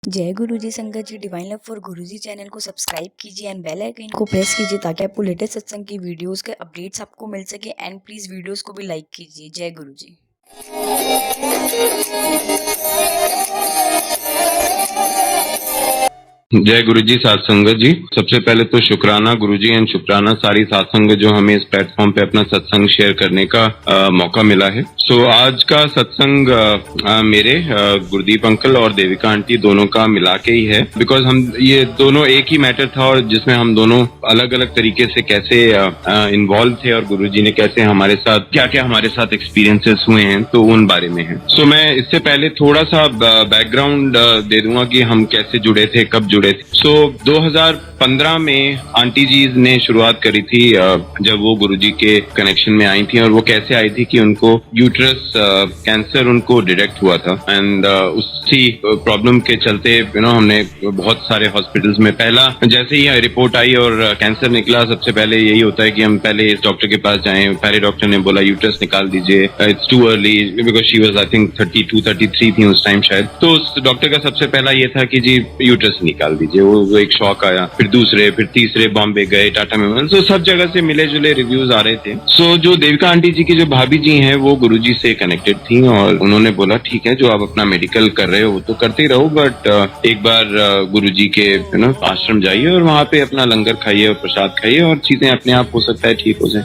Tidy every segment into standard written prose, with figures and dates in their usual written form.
जय गुरुजी संगत जी। Divine love for Guruji channel को सब्सक्राइब कीजिए एंड बेल आइकन को प्रेस कीजिए ताकि आपको लेटेस्ट सत्संग की वीडियोस के अपडेट्स आपको मिल सके। एंड प्लीज वीडियोस को भी लाइक कीजिए। जय गुरुजी। जय गुरुजी साथ संगत जी। सबसे पहले तो शुक्राना गुरुजी एंड शुक्राना सारी साथ संगत जो हमें इस प्लेटफॉर्म पे अपना सत्संग शेयर करने का मौका मिला है। आज का सत्संग मेरे गुरदीप अंकल और देविका आंटी दोनों का मिला के ही है, बिकॉज हम ये दोनों एक ही मैटर था और जिसमें हम दोनों अलग अलग तरीके से कैसे इन्वॉल्व थे और गुरुजी ने कैसे हमारे साथ क्या क्या हमारे साथ एक्सपीरियंसेस हुए हैं तो उन बारे में है। मैं इससे पहले थोड़ा सा बैकग्राउंड दे दूंगा कि हम कैसे जुड़े थे, कब जुड़े थे। 2015 में आंटी जी ने शुरुआत करी थी जब वो गुरुजी के कनेक्शन में आई थी, और वो कैसे आई थी कि उनको यूट्रस कैंसर उनको डिटेक्ट हुआ था एंड उसी प्रॉब्लम के चलते हमने बहुत सारे हॉस्पिटल्स में पहला जैसे ही रिपोर्ट आई और कैंसर निकला, सबसे पहले यही होता है कि हम पहले इस डॉक्टर के पास जाएं। पहले डॉक्टर ने बोला यूट्रस निकाल दीजिए, it's too early, because she was I think 32 33 थी उस टाइम शायद। तो उस डॉक्टर का सबसे पहला ये था कि जी यूट्रस निकाल दीजिए। वो एक शॉक आया, फिर दूसरे फिर तीसरे बॉम्बे गए, टाटा मेमोरियल, तो सब जगह से मिले जुले रिव्यूज आ रहे थे। जो देविका आंटी जी की जो भाभी जी हैं वो गुरुजी से कनेक्टेड थी और उन्होंने बोला ठीक है, जो आप अपना मेडिकल कर रहे हो वो तो करते ही रहो, बट एक बार गुरुजी के आश्रम जाइए और वहाँ पे अपना लंगर खाइए और प्रसाद खाइए और चीजें अपने आप हो सकता है ठीक हो जाए।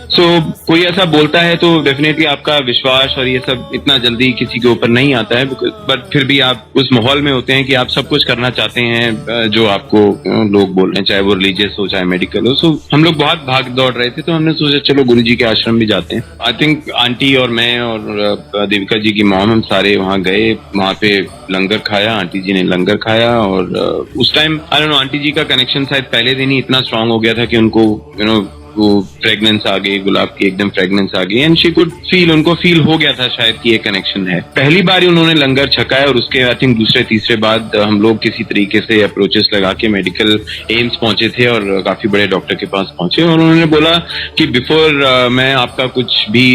कोई ऐसा बोलता है तो डेफिनेटली आपका विश्वास और ये सब इतना जल्दी किसी के ऊपर नहीं आता है, बट फिर भी आप उस माहौल में होते हैं कि आप सब कुछ करना चाहते हैं जो आपको लोग बोल रहे हैं, चाहे वो रिलीजियस हो चाहे मेडिकल हो। हम लोग बहुत भाग दौड़ रहे थे तो हमने सोचा चलो गुरुजी के आश्रम भी जाते हैं। आई थिंक आंटी और मैं और देविका जी की मॉम हम सारे वहाँ गए, वहाँ पे लंगर खाया, आंटी जी ने लंगर खाया और उस time I don't know aunty ji का कनेक्शन शायद पहले दिन ही इतना स्ट्रांग हो गया था कि उनको वो फ्रेगनेंस आ गई, गुलाब की एकदम फ्रेगनेंस आ गई एंड शी कुड फील, उनको फील हो गया था शायद कि ये कनेक्शन है। पहली बार ही उन्होंने लंगर छकाया और उसके आई थिंक दूसरे तीसरे बाद हम लोग किसी तरीके से अप्रोचेस लगा के मेडिकल एम्स पहुंचे थे और काफी बड़े डॉक्टर के पास पहुंचे और उन्होंने बोला कि बिफोर मैं आपका कुछ भी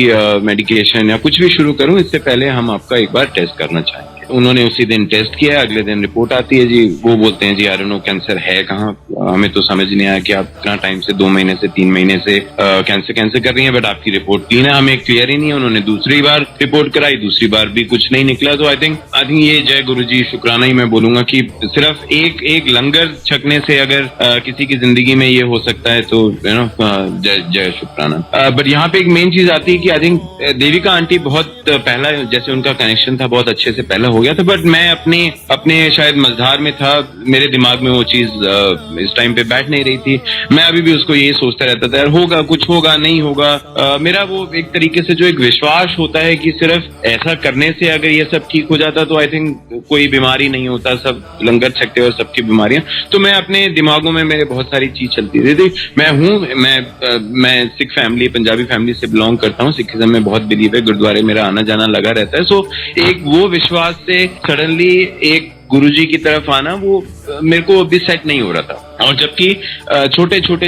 मेडिकेशन या कुछ भी शुरू करूं इससे पहले हम आपका एक बार टेस्ट करना चाहेंगे। उन्होंने उसी दिन टेस्ट किया, अगले दिन रिपोर्ट आती है जी, वो बोलते हैं जी आई डोंट नो कैंसर है कहाँ। हमें तो समझ नहीं आया कि आप इतना टाइम से 2 महीने से 3 महीने से कैंसर कर रही हैं, बट आपकी रिपोर्ट क्लीन है, हमें क्लियर ही नहीं है। उन्होंने दूसरी बार रिपोर्ट कराई, दूसरी बार भी कुछ नहीं निकला। तो आई थिंक ये जय गुरुजी शुक्राना ही मैं बोलूंगा कि सिर्फ एक लंगर छकने से अगर किसी की जिंदगी में ये हो सकता है तो जय शुक्राना। बट यहाँ पे एक मेन चीज आती है कि आई थिंक देविका आंटी बहुत पहला जैसे उनका कनेक्शन था बहुत अच्छे से पहला हो गया था, बट मैं अपने शायद मझधार में था, मेरे दिमाग में वो चीज इस टाइम पे बैठ नहीं रही थी। मैं अभी भी उसको यही सोचता रहता था, यार होगा कुछ, होगा नहीं होगा। मेरा वो एक तरीके से जो एक विश्वास होता है कि सिर्फ ऐसा करने से अगर ये सब ठीक हो जाता तो आई थिंक कोई बीमारी नहीं होता, सब लंगर छकते और सबकी बीमारियां। तो मैं अपने दिमागों में मेरे बहुत सारी चीज चलती थी। मैं सिख फैमिली, पंजाबी फैमिली से बिलोंग करता हूँ, सिखिज्म में बहुत बिलीव है, गुरुद्वारे मेरा आना जाना लगा रहता है। एक वो विश्वास से सडनली एक गुरुजी की तरफ आना वो मेरे को अभी सेट नहीं हो रहा था। और जबकि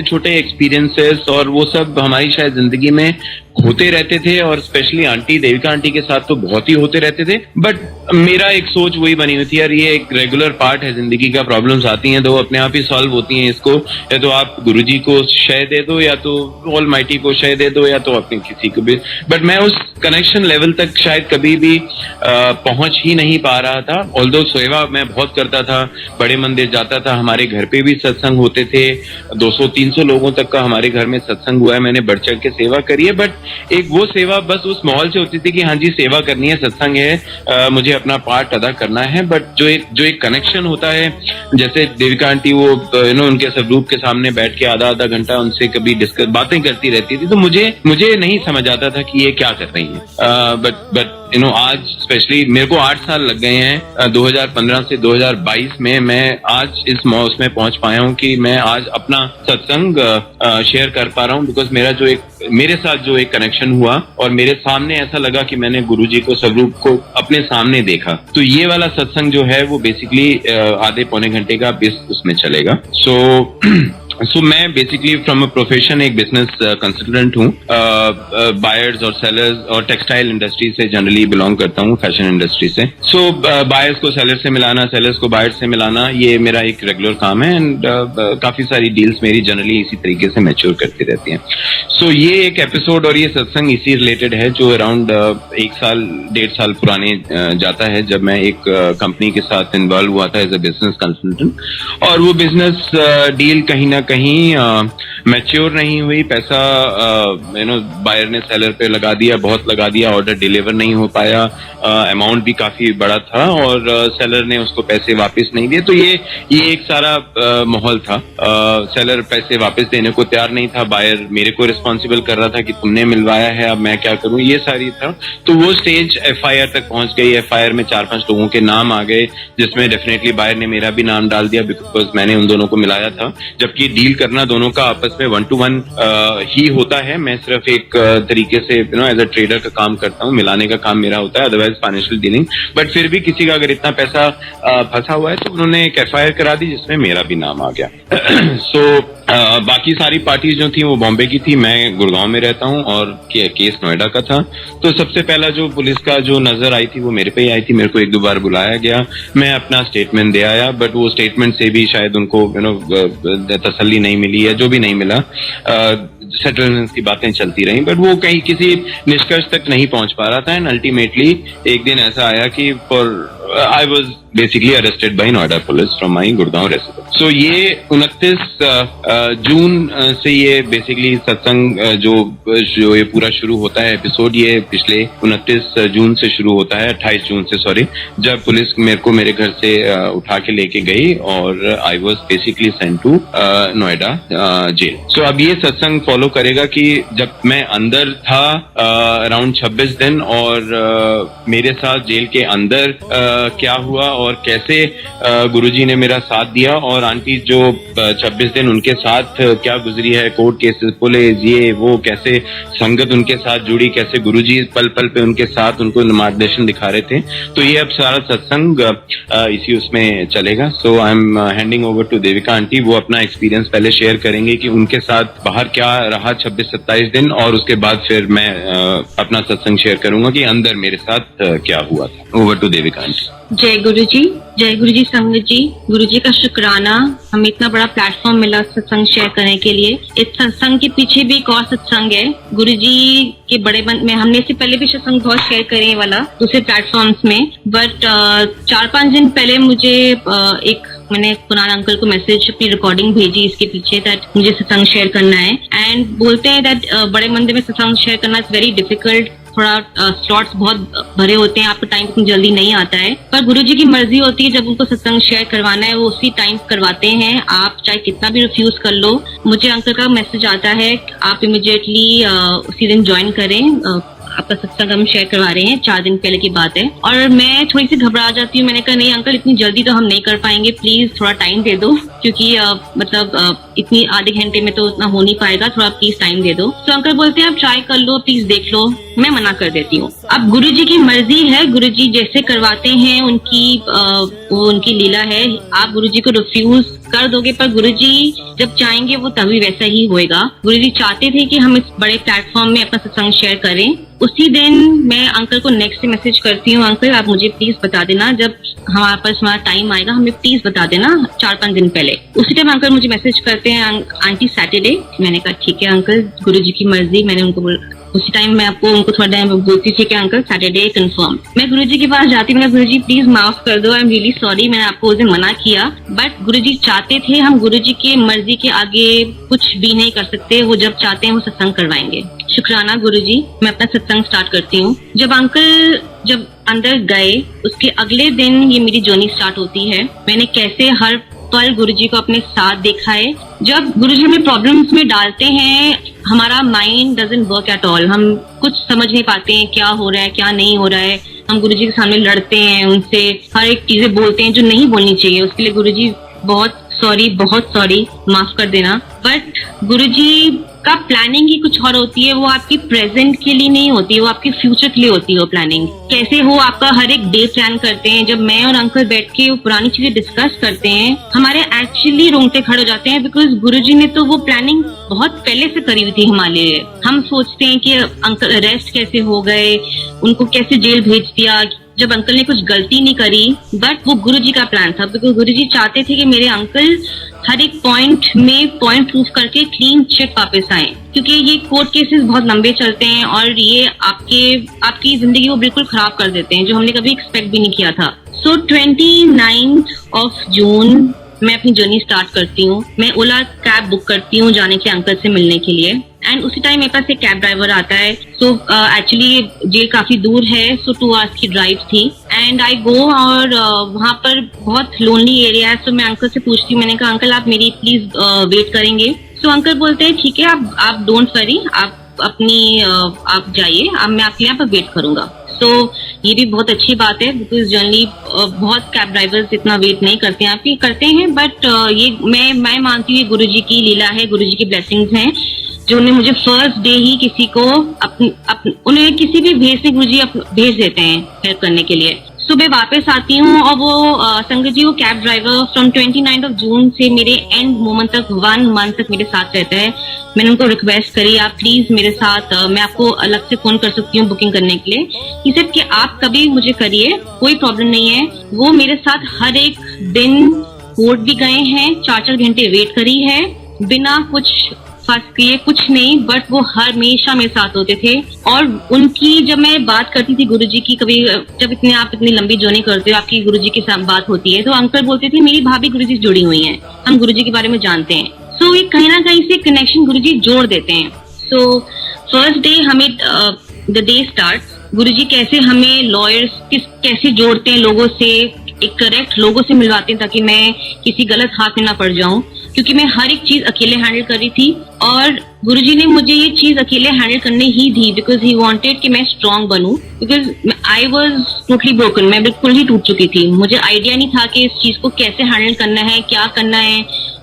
छोटे एक्सपीरियंसेस और वो सब हमारी शायद जिंदगी में होते रहते थे और स्पेशली आंटी देविका आंटी के साथ तो बहुत ही होते रहते थे, बट मेरा एक सोच वही बनी हुई थी, यार ये एक रेगुलर पार्ट है जिंदगी का, प्रॉब्लम्स आती हैं तो अपने आप ही सॉल्व होती हैं। इसको या तो आप गुरुजी को शय दे दो या तो ऑलमाइटी को शय दे दो या तो अपने किसी को भी। बट मैं उस कनेक्शन लेवल तक शायद कभी भी पहुंच ही नहीं पा रहा था। ऑल्दो सेवा मैं बहुत करता था, बड़े मंदिर जाता था, हमारे घर पे भी सत्संग होते थे, 200-300 लोगों तक का हमारे घर में सत्संग हुआ है, मैंने बढ़ चढ़ के सेवा करी है। बट एक वो सेवा बस उस माहौल से होती थी कि हाँ जी सेवा करनी है, सत्संग है, मुझे अपना पार्ट अदा करना है। बट जो एक कनेक्शन होता है, जैसे देविका आंटी वो उनके स्वरूप के सामने बैठ के आधा घंटा उनसे कभी डिस्कस बातें करती रहती थी, तो मुझे नहीं समझ आता था कि ये क्या कर रही है। बट आज स्पेशली मेरे को 8 साल लग गए हैं, 2015 से 2022 में मैं आज इस उसमें पहुंच पाया हूं कि मैं आज अपना सत्संग शेयर कर पा रहा हूं, बिकॉज मेरे साथ जो एक कनेक्शन हुआ और मेरे सामने ऐसा लगा कि मैंने गुरुजी को स्वरूप को अपने सामने देखा। तो ये वाला सत्संग जो है वो बेसिकली आधे पौने घंटे का बेस उसमें चलेगा। सो मैं बेसिकली फ्रॉम अ प्रोफेशन एक बिजनेस कंसल्टेंट हूँ. बायर्स और सेलर्स और टेक्सटाइल इंडस्ट्री से जनरली बिलोंग करता हूँ, फैशन इंडस्ट्री से. सो बायर्स को सेलर से मिलाना, सेलर्स को बायर्स से मिलाना, ये मेरा एक रेगुलर काम है. एंड काफी सारी डील्स मेरी जनरली इसी तरीके से मैच्योर करती रहती हैं. सो ये एक एपिसोड और ये सत्संग इसी रिलेटेड है जो अराउंड 1-1.5 साल पुराने जाता है, जब मैं एक कंपनी के साथ इन्वॉल्व हुआ था एज अ बिजनेस कंसल्टेंट. और वो बिजनेस डील कहीं ना कहीं मैच्योर नहीं हुई. पैसा बायर ने सेलर पे लगा दिया, बहुत लगा दिया, ऑर्डर डिलीवर नहीं हो पाया, अमाउंट भी काफी बड़ा था और सेलर ने उसको पैसे वापस नहीं दिए. तो ये एक सारा माहौल था. सेलर पैसे वापस देने को तैयार नहीं था, बायर मेरे को रिस्पॉन्सिबल कर रहा था कि तुमने मिलवाया है, अब मैं क्या करूं, ये सारी था. तो वो स्टेज एफआईआर तक पहुंच गई. एफआईआर में 4-5 लोगों के नाम आ गए, जिसमें डेफिनेटली बायर ने मेरा भी नाम डाल दिया बिकॉज मैंने उन दोनों को मिलाया था. जबकि डील करना दोनों का आपस में 1-to-1 ही होता है. मैं सिर्फ एक तरीके से एज अ ट्रेडर का काम करता हूँ, मिलाने का काम मेरा होता है, अदरवाइज फाइनेंशियल डीलिंग. बट फिर भी किसी का अगर इतना पैसा फंसा हुआ है तो उन्होंने एक एफआईआर करा दी जिसमें मेरा भी नाम आ गया. सो बाकी सारी पार्टीज जो थी वो बॉम्बे की थी, मैं गुड़गांव में रहता हूँ और केस नोएडा का था. तो सबसे पहला जो पुलिस का जो नजर आई थी वो मेरे पे ही आई थी. मेरे को 1-2 बार बुलाया गया, मैं अपना स्टेटमेंट दे आया. बट वो स्टेटमेंट से भी शायद उनको तसल्ली नहीं मिली या जो भी नहीं मिला, सेटलमेंट की बातें चलती रही. बट वो कहीं किसी निष्कर्ष तक नहीं पहुंच पा रहा था. एंड अल्टीमेटली एक दिन ऐसा आया कि I was basically arrested by Noida police from my Gurgaon residence. So ये 29 जून से ये बेसिकली सत्संग जो ये पूरा शुरू होता है एपिसोड, ये पिछले 29 जून से शुरू होता है, 28 जून से सॉरी, जब पुलिस मेरे को मेरे घर से उठा के लेके गई और I was basically sent to Noida jail. So अब ये सत्संग फॉलो करेगा कि जब मैं अंदर था अराउंड 26 दिन और मेरे साथ जेल के अंदर क्या हुआ और कैसे गुरुजी ने मेरा साथ दिया, और आंटी जो 26 दिन उनके साथ क्या गुजरी है, कोर्ट केसेस, पुलिस, ये वो, कैसे संगत उनके साथ जुड़ी, कैसे गुरुजी पल पल पे उनके साथ उनको मार्गदर्शन दिखा रहे थे. तो ये अब सारा सत्संग इसी उसमें चलेगा. So I am handing over to Devika aunty. वो अपना एक्सपीरियंस पहले शेयर करेंगे कि उनके साथ बाहर क्या रहा 26-27 दिन, और उसके बाद फिर मैं अपना सत्संग शेयर करूंगा कि अंदर मेरे साथ क्या हुआ था. Over to Devika aunty. जय गुरु जी संगत जी. गुरु जी का शुक्राना, हमें इतना बड़ा प्लेटफॉर्म मिला सत्संग शेयर करने के लिए. इस सत्संग के पीछे भी एक और सत्संग है. गुरु जी के बड़े बंद में हमने इससे पहले भी सत्संग बहुत शेयर करे वाला दूसरे प्लेटफॉर्म्स में. बट 4-5 दिन पहले मैंने कुणाल अंकल को मैसेज अपनी रिकॉर्डिंग भेजी इसके पीछे दैट मुझे सत्संग शेयर करना है. एंड बोलते हैं दैट बड़े मंदिर में सत्संग शेयर करना इज वेरी डिफिकल्ट. थोड़ा स्लॉट्स बहुत भरे होते हैं, आपको टाइम इतनी जल्दी नहीं आता है. पर गुरुजी की मर्जी होती है, जब उनको सत्संग शेयर करवाना है वो उसी टाइम करवाते हैं. आप चाहे कितना भी रिफ्यूज कर लो. मुझे अंकल का मैसेज आता है आप इमीडिएटली उसी दिन ज्वाइन करें, आपका सत्संग हम शेयर करवा रहे हैं. 4 दिन पहले की बात है. और मैं थोड़ी सी घबरा जाती हूँ. मैंने कहा नहीं अंकल, इतनी जल्दी तो हम नहीं कर पाएंगे, प्लीज थोड़ा टाइम दे दो, क्योंकि इतनी आधे घंटे में तो उतना हो नहीं पाएगा, थोड़ा प्लीज टाइम दे दो. तो अंकल बोलते हैं आप ट्राई कर लो, प्लीज देख लो. मैं मना कर देती हूँ. अब गुरुजी की मर्जी है, गुरुजी जैसे करवाते हैं वो उनकी लीला है. आप गुरुजी को रिफ्यूज कर दोगे, पर गुरुजी जब चाहेंगे वो तभी वैसा ही होएगा. गुरुजी चाहते थे कि हम इस बड़े प्लेटफॉर्म में अपना सत्संग शेयर करें. उसी दिन मैं अंकल को नेक्स्ट मैसेज करती हूँ, अंकल आप मुझे प्लीज बता देना जब हमारे पास हमारा टाइम आएगा, हमें प्लीज बता देना 4-5 दिन पहले. उसी टाइम अंकल मुझे मैसेज करते हैं आंटी सैटरडे. मैंने कहा ठीक है अंकल, गुरुजी की मर्जी. मैंने उनको उसी टाइम मैं उनको थोड़ा टाइम बोलती थी कि अंकल सैटरडे कंफर्म. मैं गुरुजी के पास जाती, मैंने गुरुजी प्लीज माफ कर दो, आई एम रियली सॉरी, मैंने आपको उस दिन मना किया. बट गुरुजी चाहते थे, हम गुरुजी के मर्जी के आगे कुछ भी नहीं कर सकते. वो जब चाहते हैं वो सत्संग करवाएंगे. शुक्राना गुरुजी. मैं अपना सत्संग स्टार्ट करती हूँ. जब अंकल अंदर गए उसके अगले दिन ये मेरी जर्नी स्टार्ट होती है. मैंने कैसे हर पल गुरुजी को अपने साथ देखा है. जब गुरुजी हमें प्रॉब्लम्स में डालते हैं, हमारा mind doesn't work at all. हम कुछ समझ नहीं पाते हैं क्या हो रहा है क्या नहीं हो रहा है. हम गुरुजी के सामने लड़ते हैं, उनसे हर एक चीजें बोलते हैं जो नहीं बोलनी चाहिए. उसके लिए गुरुजी बहुत सॉरी, माफ कर देना. बट गुरुजी आपका प्लानिंग ही कुछ और होती है, वो आपकी प्रेजेंट के लिए नहीं होती है, वो आपके फ्यूचर के लिए होती है वो प्लानिंग। कैसे वो आपका हर एक डे प्लान करते हैं। जब मैं और अंकल बैठ के वो पुरानी चीजें डिस्कस करते हैं, हमारे एक्चुअली रोंगटे खड़े हो जाते हैं, बिकॉज गुरुजी ने तो वो प्लानिंग बहुत पहले से करी हुई थी हमारे लिए। हम सोचते हैं कि अंकल अरेस्ट कैसे हो गए, उनको कैसे जेल भेज दिया जब अंकल ने कुछ गलती नहीं करी, बट वो गुरुजी का प्लान था, बिकॉज गुरुजी चाहते थे कि मेरे अंकल हर एक पॉइंट में पॉइंट प्रूफ करके क्लीन चिट वापस आए, क्योंकि ये कोर्ट केसेस बहुत लंबे चलते हैं और ये आपकी जिंदगी को बिल्कुल खराब कर देते हैं, जो हमने कभी एक्सपेक्ट भी नहीं किया था। सो 29 जून मैं अपनी जर्नी स्टार्ट करती हूँ। मैं ओला कैब बुक करती हूँ जाने के अंकल से मिलने के लिए, एंड उसी टाइम मेरे पास एक कैब ड्राइवर आता है। सो एक्चुअली जेल काफी दूर है, सो 2 hours की ड्राइव थी, एंड आई गो और वहाँ पर बहुत लोनली एरिया है। सो मैं अंकल से पूछती हूँ, मैंने कहा अंकल आप मेरी प्लीज वेट करेंगे। सो अंकल बोलते हैं ठीक है, आप डोंट वरी, आप जाइए, अब मैं आपके यहाँ पर वेट करूंगा। सो ये भी बहुत अच्छी बात है, बिकॉज जनरली बहुत कैब ड्राइवर्स इतना वेट नहीं करते हैं, आप ही करते हैं, बट ये मैं मानती हूँ ये गुरुजी की लीला है, गुरुजी की ब्लेसिंग्स हैं, जो उन्हें मुझे फर्स्ट डे ही किसी को उन्हें किसी भी भेज से गुरुजी भेज देते हैं हेल्प करने के लिए। सुबह वापस आती हूँ और वो संगत जी वो कैब ड्राइवर फ्रॉम 29 जून से मेरे एंड मोमेंट तक 1 month तक मेरे साथ रहता है। मैंने उनको रिक्वेस्ट करी, आप प्लीज मेरे साथ, मैं आपको अलग से फोन कर सकती हूँ बुकिंग करने के लिए। ही सेड कि आप कभी मुझे करिए, कोई प्रॉब्लम नहीं है। वो मेरे साथ हर एक दिन कोर्ट भी गए हैं, 4-4 घंटे वेट करी है बिना कुछ फर्स्ट किए, कुछ नहीं, बट वो हमेशा मेरे साथ होते थे। और उनकी जब मैं बात करती थी गुरुजी की, कभी जब आप इतनी लंबी जर्नी करते हो, आपकी गुरुजी के साथ बात होती है, तो अंकल बोलते थे मेरी भाभी गुरुजी से जुड़ी हुई हैं, हम गुरुजी के बारे में जानते हैं। सो ये कहीं ना कहीं से कनेक्शन गुरुजी जोड़ देते हैं। सो फर्स्ट डे हमें द डे स्टार्ट, गुरुजी कैसे हमें लॉयर्स कैसे जोड़ते हैं लोगों से, एक करेक्ट लोगों से मिलवाते हैं, ताकि मैं किसी गलत हाथ में ना पड़ जाऊं, क्योंकि मैं हर एक चीज अकेले हैंडल कर रही थी। और गुरुजी ने मुझे ये चीज अकेले हैंडल करने ही दी, बिकॉज ही वांटेड कि मैं स्ट्रांग बनूं, because I was totally broken, मैं बिल्कुल ही टूट चुकी थी। मुझे आइडिया नहीं था कि इस चीज को कैसे हैंडल करना है, क्या करना है।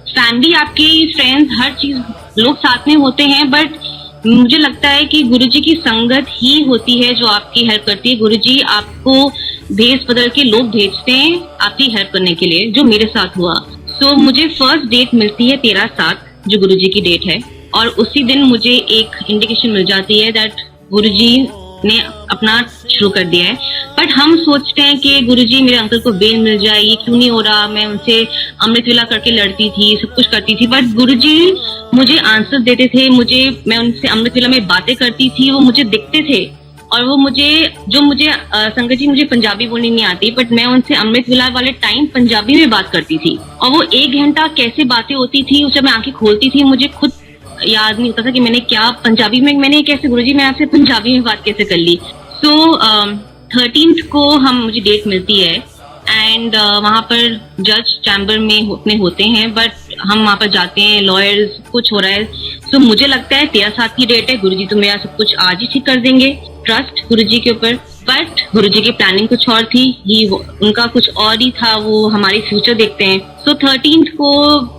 फैमिली, आपके फ्रेंड्स, हर चीज लोग साथ में होते हैं, बट मुझे लगता है कि गुरुजी की संगत ही होती है जो आपकी हेल्प करती है। गुरुजी आपको भेस बदल के लोग भेजते हैं आपकी हेल्प करने के लिए, जो मेरे साथ हुआ। सो मुझे फर्स्ट डेट मिलती है 13/7, जो गुरुजी की डेट है, और उसी दिन मुझे एक इंडिकेशन मिल जाती है दैट गुरुजी ने अपना शुरू कर दिया है। बट हम सोचते हैं कि गुरुजी मेरे अंकल को बेल मिल जाए, ये क्यों नहीं हो रहा। मैं उनसे अमृत वेला करके लड़ती थी, सब कुछ करती थी, बट गुरुजी मुझे आंसर देते थे। मैं उनसे अमृत वेला में बातें करती थी, वो मुझे दिखते थे, और वो मुझे संगत जी मुझे पंजाबी बोलनी नहीं आती, बट मैं उनसे अमृत वेला वाले टाइम पंजाबी में बात करती थी, और वो 1 घंटा कैसे बातें होती थी, जब मैं आंखें खोलती थी मुझे खुद याद नहीं होता था कि मैंने क्या पंजाबी में, मैंने कैसे गुरुजी मैं आपसे पंजाबी में बात कैसे कर ली। सो 13th को मुझे डेट मिलती है, एंड वहाँ पर जज चैम्बर में होते हैं, बट हम वहाँ पर जाते हैं, लॉयर्स, कुछ हो रहा है। सो मुझे लगता है 13/7 की डेट है, गुरुजी तो मेरा सब कुछ आज ही ठीक कर देंगे, ट्रस्ट गुरुजी के ऊपर। बट गुरुजी की प्लानिंग कुछ और थी, उनका कुछ और ही था, वो हमारी फ्यूचर देखते हैं। सो 13th को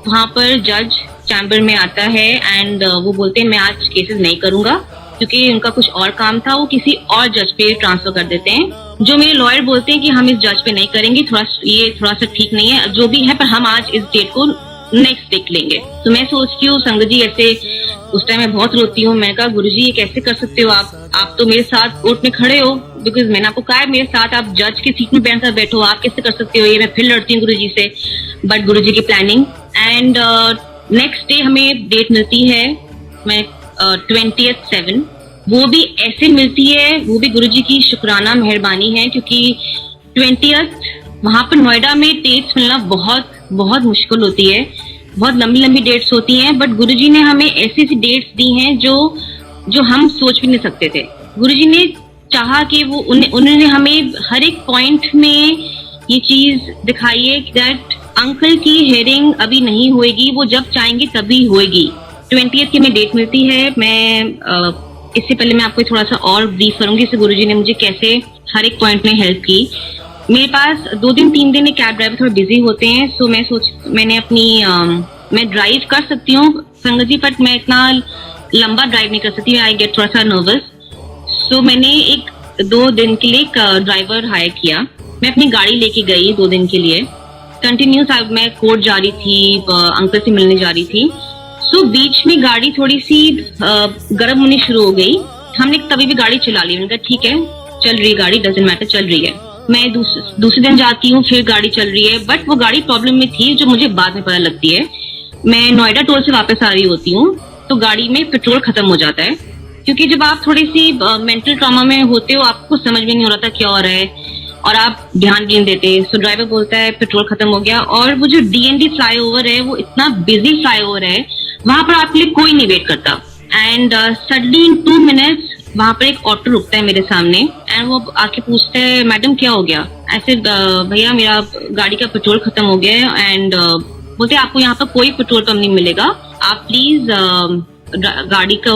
वहाँ पर जज चैम्बर में आता है, एंड वो बोलते हैं मैं आज केसेस नहीं करूंगा, क्योंकि उनका कुछ और काम था, वो किसी और जज पे ट्रांसफर कर देते हैं। जो मेरे लॉयर बोलते हैं कि हम इस जज पे नहीं करेंगे, थोड़ा सा ठीक नहीं है, जो भी है, पर हम आज इस डेट को नेक्स्ट डेट लेंगे। तो मैं सोचती हूँ संगत जी, ऐसे उस टाइम मैं बहुत रोती हूँ। मैंने कहा गुरुजी ये कैसे कर सकते हो आप तो मेरे साथ कोर्ट में खड़े हो, बिकॉज मैंने आपको कहा है मेरे साथ आप जज की सीट में बैठकर बैठो, आप कैसे कर सकते हो ये। मैं फिर लड़ती हूँ गुरुजी से, बट गुरुजी की प्लानिंग। एंड नेक्स्ट डे हमें डेट मिलती है, मैं 20/7, वो भी ऐसे मिलती है, वो भी गुरुजी की शुक्राना मेहरबानी है, क्योंकि 20th वहां पर नोएडा में डेट्स मिलना बहुत बहुत मुश्किल होती है, बहुत लंबी लंबी डेट्स होती हैं, बट गुरुजी ने हमें ऐसी ऐसी डेट्स दी हैं जो हम सोच भी नहीं सकते थे। गुरुजी ने चाहा कि वो उन्होंने हमें हर एक पॉइंट में ये चीज दिखाई है दैट अंकल की हेयरिंग अभी नहीं होएगी, वो जब चाहेंगे तभी होएगी। 20th की हमें डेट मिलती है। मैं इससे पहले मैं आपको थोड़ा सा और ब्रीफ करूंगी कि गुरुजी ने मुझे कैसे हर एक पॉइंट में हेल्प की। मेरे पास 2 दिन 3 दिन कैब ड्राइवर थोड़ा बिजी होते हैं, सो मैंने अपनी मैं ड्राइव कर सकती हूँ संगत जी, बट मैं इतना लंबा ड्राइव नहीं कर सकती, आई गेट थोड़ा सा नर्वस। सो मैंने 1-2 दिन के लिए एक ड्राइवर हायर किया। मैं अपनी गाड़ी लेके गई 2 दिन के लिए, कंटिन्यूस मैं कोर्ट जा रही थी, अंकल से मिलने जा रही थी। सो बीच में गाड़ी थोड़ी सी गर्म होनी शुरू हो गई। हमने तभी भी गाड़ी चला ली, मैंने कहा ठीक है चल रही है गाड़ी, डजंट मैटर, चल रही है। मैं दूसरे दिन जाती हूँ, फिर गाड़ी चल रही है, बट वो गाड़ी प्रॉब्लम में थी जो मुझे बाद में पता लगती है। मैं नोएडा टोल से वापस आ रही होती हूँ तो गाड़ी में पेट्रोल खत्म हो जाता है, क्योंकि जब आप थोड़ी सी मेंटल ट्रॉमा में होते हो आपको समझ में नहीं हो रहा था क्या हो रहा है और आप ध्यान भी नहीं देते। सो ड्राइवर बोलता है पेट्रोल खत्म हो गया, और वो जो DND फ्लाईओवर है वो इतना बिजी फ्लाईओवर है, वहां पर आपके लिए कोई नहीं वेट करता। एंड सडनली इन 2 मिनट्स वहां पर एक ऑटो रुकता है मेरे सामने एंड वो आके पूछता है मैडम क्या हो गया। ऐसे भैया मेरा गाड़ी का पेट्रोल खत्म हो गया है, एंड बोलते आपको यहाँ पर कोई पेट्रोल पंप नहीं मिलेगा, आप प्लीज गाड़ी का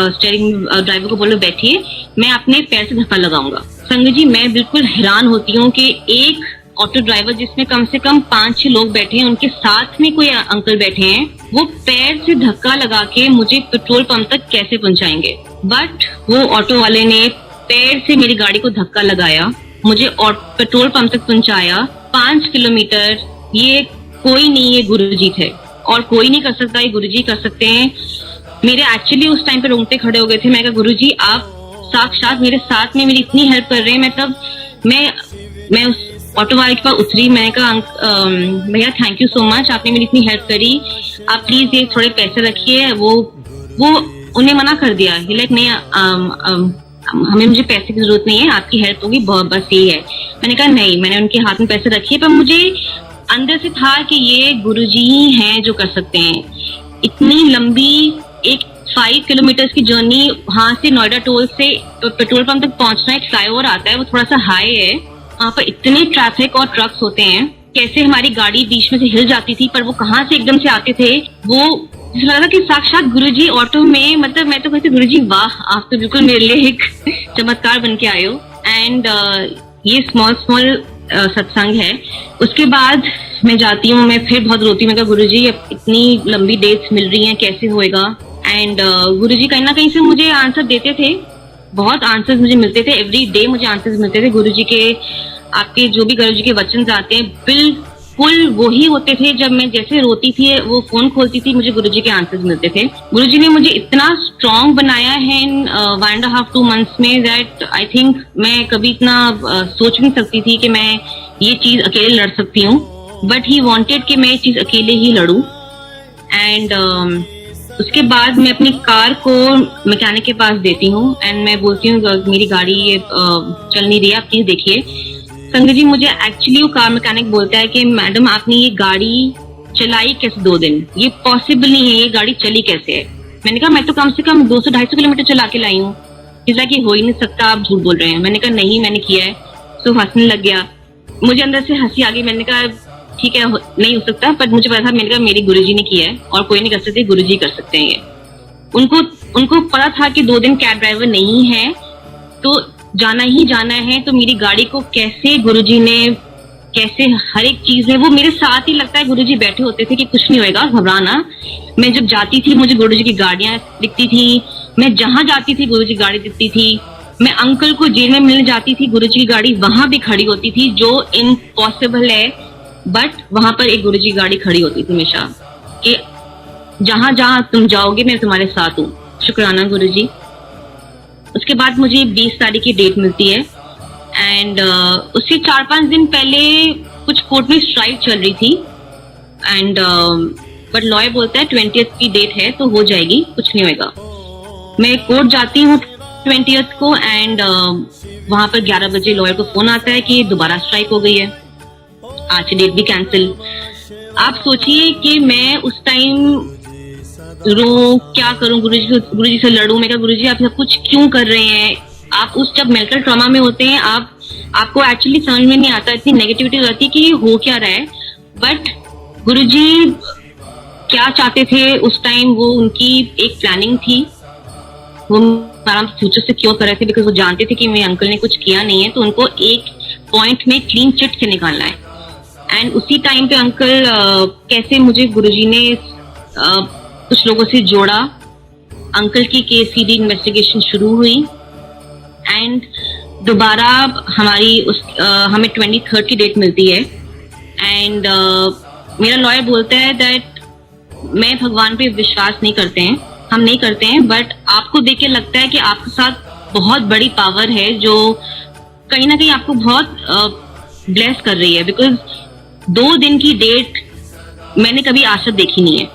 स्टीयरिंग ड्राइवर को बोलो बैठिए, मैं अपने पैर से धक्का लगाऊंगा। संगत जी मैं बिल्कुल हैरान होती हूँ कि एक ऑटो ड्राइवर जिसमें कम से कम 5-6 लोग बैठे हैं, उनके साथ में कोई अंकल बैठे हैं, वो पैर से धक्का लगा के मुझे पेट्रोल पंप तक कैसे पहुंचाएंगे। बट वो ऑटो वाले ने पैर से मेरी गाड़ी को धक्का लगाया, मुझे पेट्रोल पंप तक पहुंचाया 5 किलोमीटर। ये कोई नहीं, ये गुरुजी थे, और कोई नहीं कर सकता, ये गुरुजी कर सकते हैं। मेरे एक्चुअली उस टाइम पे रोंगटे खड़े हो गए थे। मैं कहा गुरुजी आप साक्षात मेरे साथ में मेरी इतनी हेल्प कर रहे हैं। मैं उस ऑटो वाले के पास उतरी, मैंने कहा भैया थैंक यू सो मच, आपने मेरी इतनी हेल्प करी, आप प्लीज ये थोड़े पैसे रखिए। वो उन्हें मना कर दिया, लाइक नहीं हमें मुझे पैसे की जरूरत नहीं है, आपकी हेल्प होगी बस ये है। मैंने कहा नहीं, मैंने उनके हाथ में पैसे रखे, पर मुझे अंदर से था कि ये गुरुजी ही हैं जो कर सकते हैं। इतनी लंबी एक 5 किलोमीटर की जर्नी, वहां से नोएडा टोल से पेट्रोल पंप तक पहुंचना, एक फ्लाईओवर आता है वो थोड़ा सा हाई है, वहां पर इतने ट्रैफिक और ट्रक्स होते हैं, कैसे हमारी गाड़ी बीच में से हिल जाती थी, पर वो कहाँ से एकदम से आते थे। वो लग रहा कि साक्षात गुरुजी ऑटो में, मतलब मैं तो कहती गुरुजी वाह आप तो बिल्कुल मेरे लिए एक चमत्कार बन के आए हो। एंड ये स्मॉल सत्संग है। उसके बाद मैं जाती हूँ, मैं फिर बहुत रोती हूँ, मैं कहा गुरुजी अब इतनी लंबी डेट्स मिल रही हैं कैसे होएगा। एंड गुरुजी कहीं ना कहीं से मुझे आंसर देते थे, बहुत आंसर्स मुझे मिलते थे, एवरी डे मुझे आंसर्स मिलते थे। गुरुजी के आपके जो भी गुरुजी के वचन आते हैं बिल्कुल वही होते थे। जब मैं जैसे रोती थी वो फोन खोलती थी, मुझे गुरुजी के आंसर्स मिलते थे। गुरुजी ने मुझे इतना स्ट्रांग बनाया है इन 1.5-2 मंथ्स में, दैट आई थिंक मैं कभी इतना सोच नहीं सकती थी कि मैं ये चीज अकेले लड़ सकती हूँ, बट ही वांटेड कि मैं ये चीज अकेले ही लड़ूं। एंड उसके बाद मैं अपनी कार को मैकेनिक के पास देती हूँ एंड मैं बोलती हूँ मेरी गाड़ी ये चल नहीं रही है, आप प्लीज देखिए। संगत जी मुझे एक्चुअली वो कार मैकेनिक बोलता है कि मैडम आपने ये गाड़ी चलाई कैसे 2 दिन, ये पॉसिबल नहीं है, ये गाड़ी चली कैसे है। मैंने कहा मैं तो कम से कम 200-250 किलोमीटर चला के लाई हूँ। इसलिए कि हो ही नहीं सकता, आप झूठ बोल रहे हैं। मैंने कहा नहीं मैंने किया है। सो हंसने लग गया, मुझे अंदर से हंसी आ गई। मैंने कहा ठीक है नहीं हो सकता, पर मुझे पता था, मैंने कहा मेरी गुरुजी ने किया है और कोई नहीं कर सकते, गुरुजी कर सकते हैं ये। उनको पता था कि 2 दिन कैब ड्राइवर नहीं है तो जाना ही जाना है। तो मेरी गाड़ी को कैसे गुरुजी ने, कैसे हर एक चीज में वो मेरे साथ ही, लगता है गुरुजी बैठे होते थे कि कुछ नहीं होएगा, घबराना। मैं जब जाती थी मुझे गुरुजी की गाड़ियां दिखती थी, मैं जहां जाती थी गुरुजी की गाड़ी दिखती थी। मैं अंकल को जेल में मिलने जाती थी, गुरुजी की गाड़ी वहां भी खड़ी होती थी, जो इम्पॉसिबल है, बट वहां पर एक गुरुजी की गाड़ी खड़ी होती थी हमेशा कि जहां जहां तुम जाओगे मैं तुम्हारे साथ हूँ। शुक्राना गुरुजी। उसके बाद मुझे 20 तारीख की डेट मिलती है एंड उससे 4-5 दिन पहले कुछ कोर्ट में स्ट्राइक चल रही थी एंड बट लॉयर बोलता है 20th की डेट है तो हो जाएगी, कुछ नहीं होगा। मैं कोर्ट जाती हूँ 20th को एंड वहां पर 11 बजे लॉयर को फोन आता है कि दोबारा स्ट्राइक हो गई है, आज डेट भी कैंसिल। आप सोचिए कि मैं उस टाइम रो क्या करूं, गुरुजी से लड़ूं। मैं कहा गुरुजी आप सब कुछ क्यों कर रहे हैं। आप उस जब मेंटल ट्रॉमा में होते हैं आपको एक्चुअली समझ में नहीं आता, इतनी नेगेटिविटी रहती है कि ये हो क्या रहा है। बट गुरुजी क्या चाहते थे उस टाइम, वो उनकी एक प्लानिंग थी, वो आराम से फ्यूचर से क्यों कर रहे थे, बिकॉज वो जानते थे कि मेरे अंकल ने कुछ किया नहीं है, तो उनको एक पॉइंट में क्लीन चिट से निकालना है। एंड उसी टाइम पे अंकल कैसे मुझे गुरुजी ने कुछ लोगों से जोड़ा अंकल की केसीडी इन्वेस्टिगेशन शुरू हुई एंड दोबारा हमें 23rd की डेट मिलती है एंड मेरा लॉयर बोलता है दैट मैं भगवान पे विश्वास नहीं करते हैं, हम नहीं करते हैं, बट आपको देख के लगता है कि आपके साथ बहुत बड़ी पावर है जो कहीं ना कहीं आपको बहुत ब्लेस कर रही है, बिकॉज 2 दिन की डेट मैंने कभी आज तक देखी नहीं है।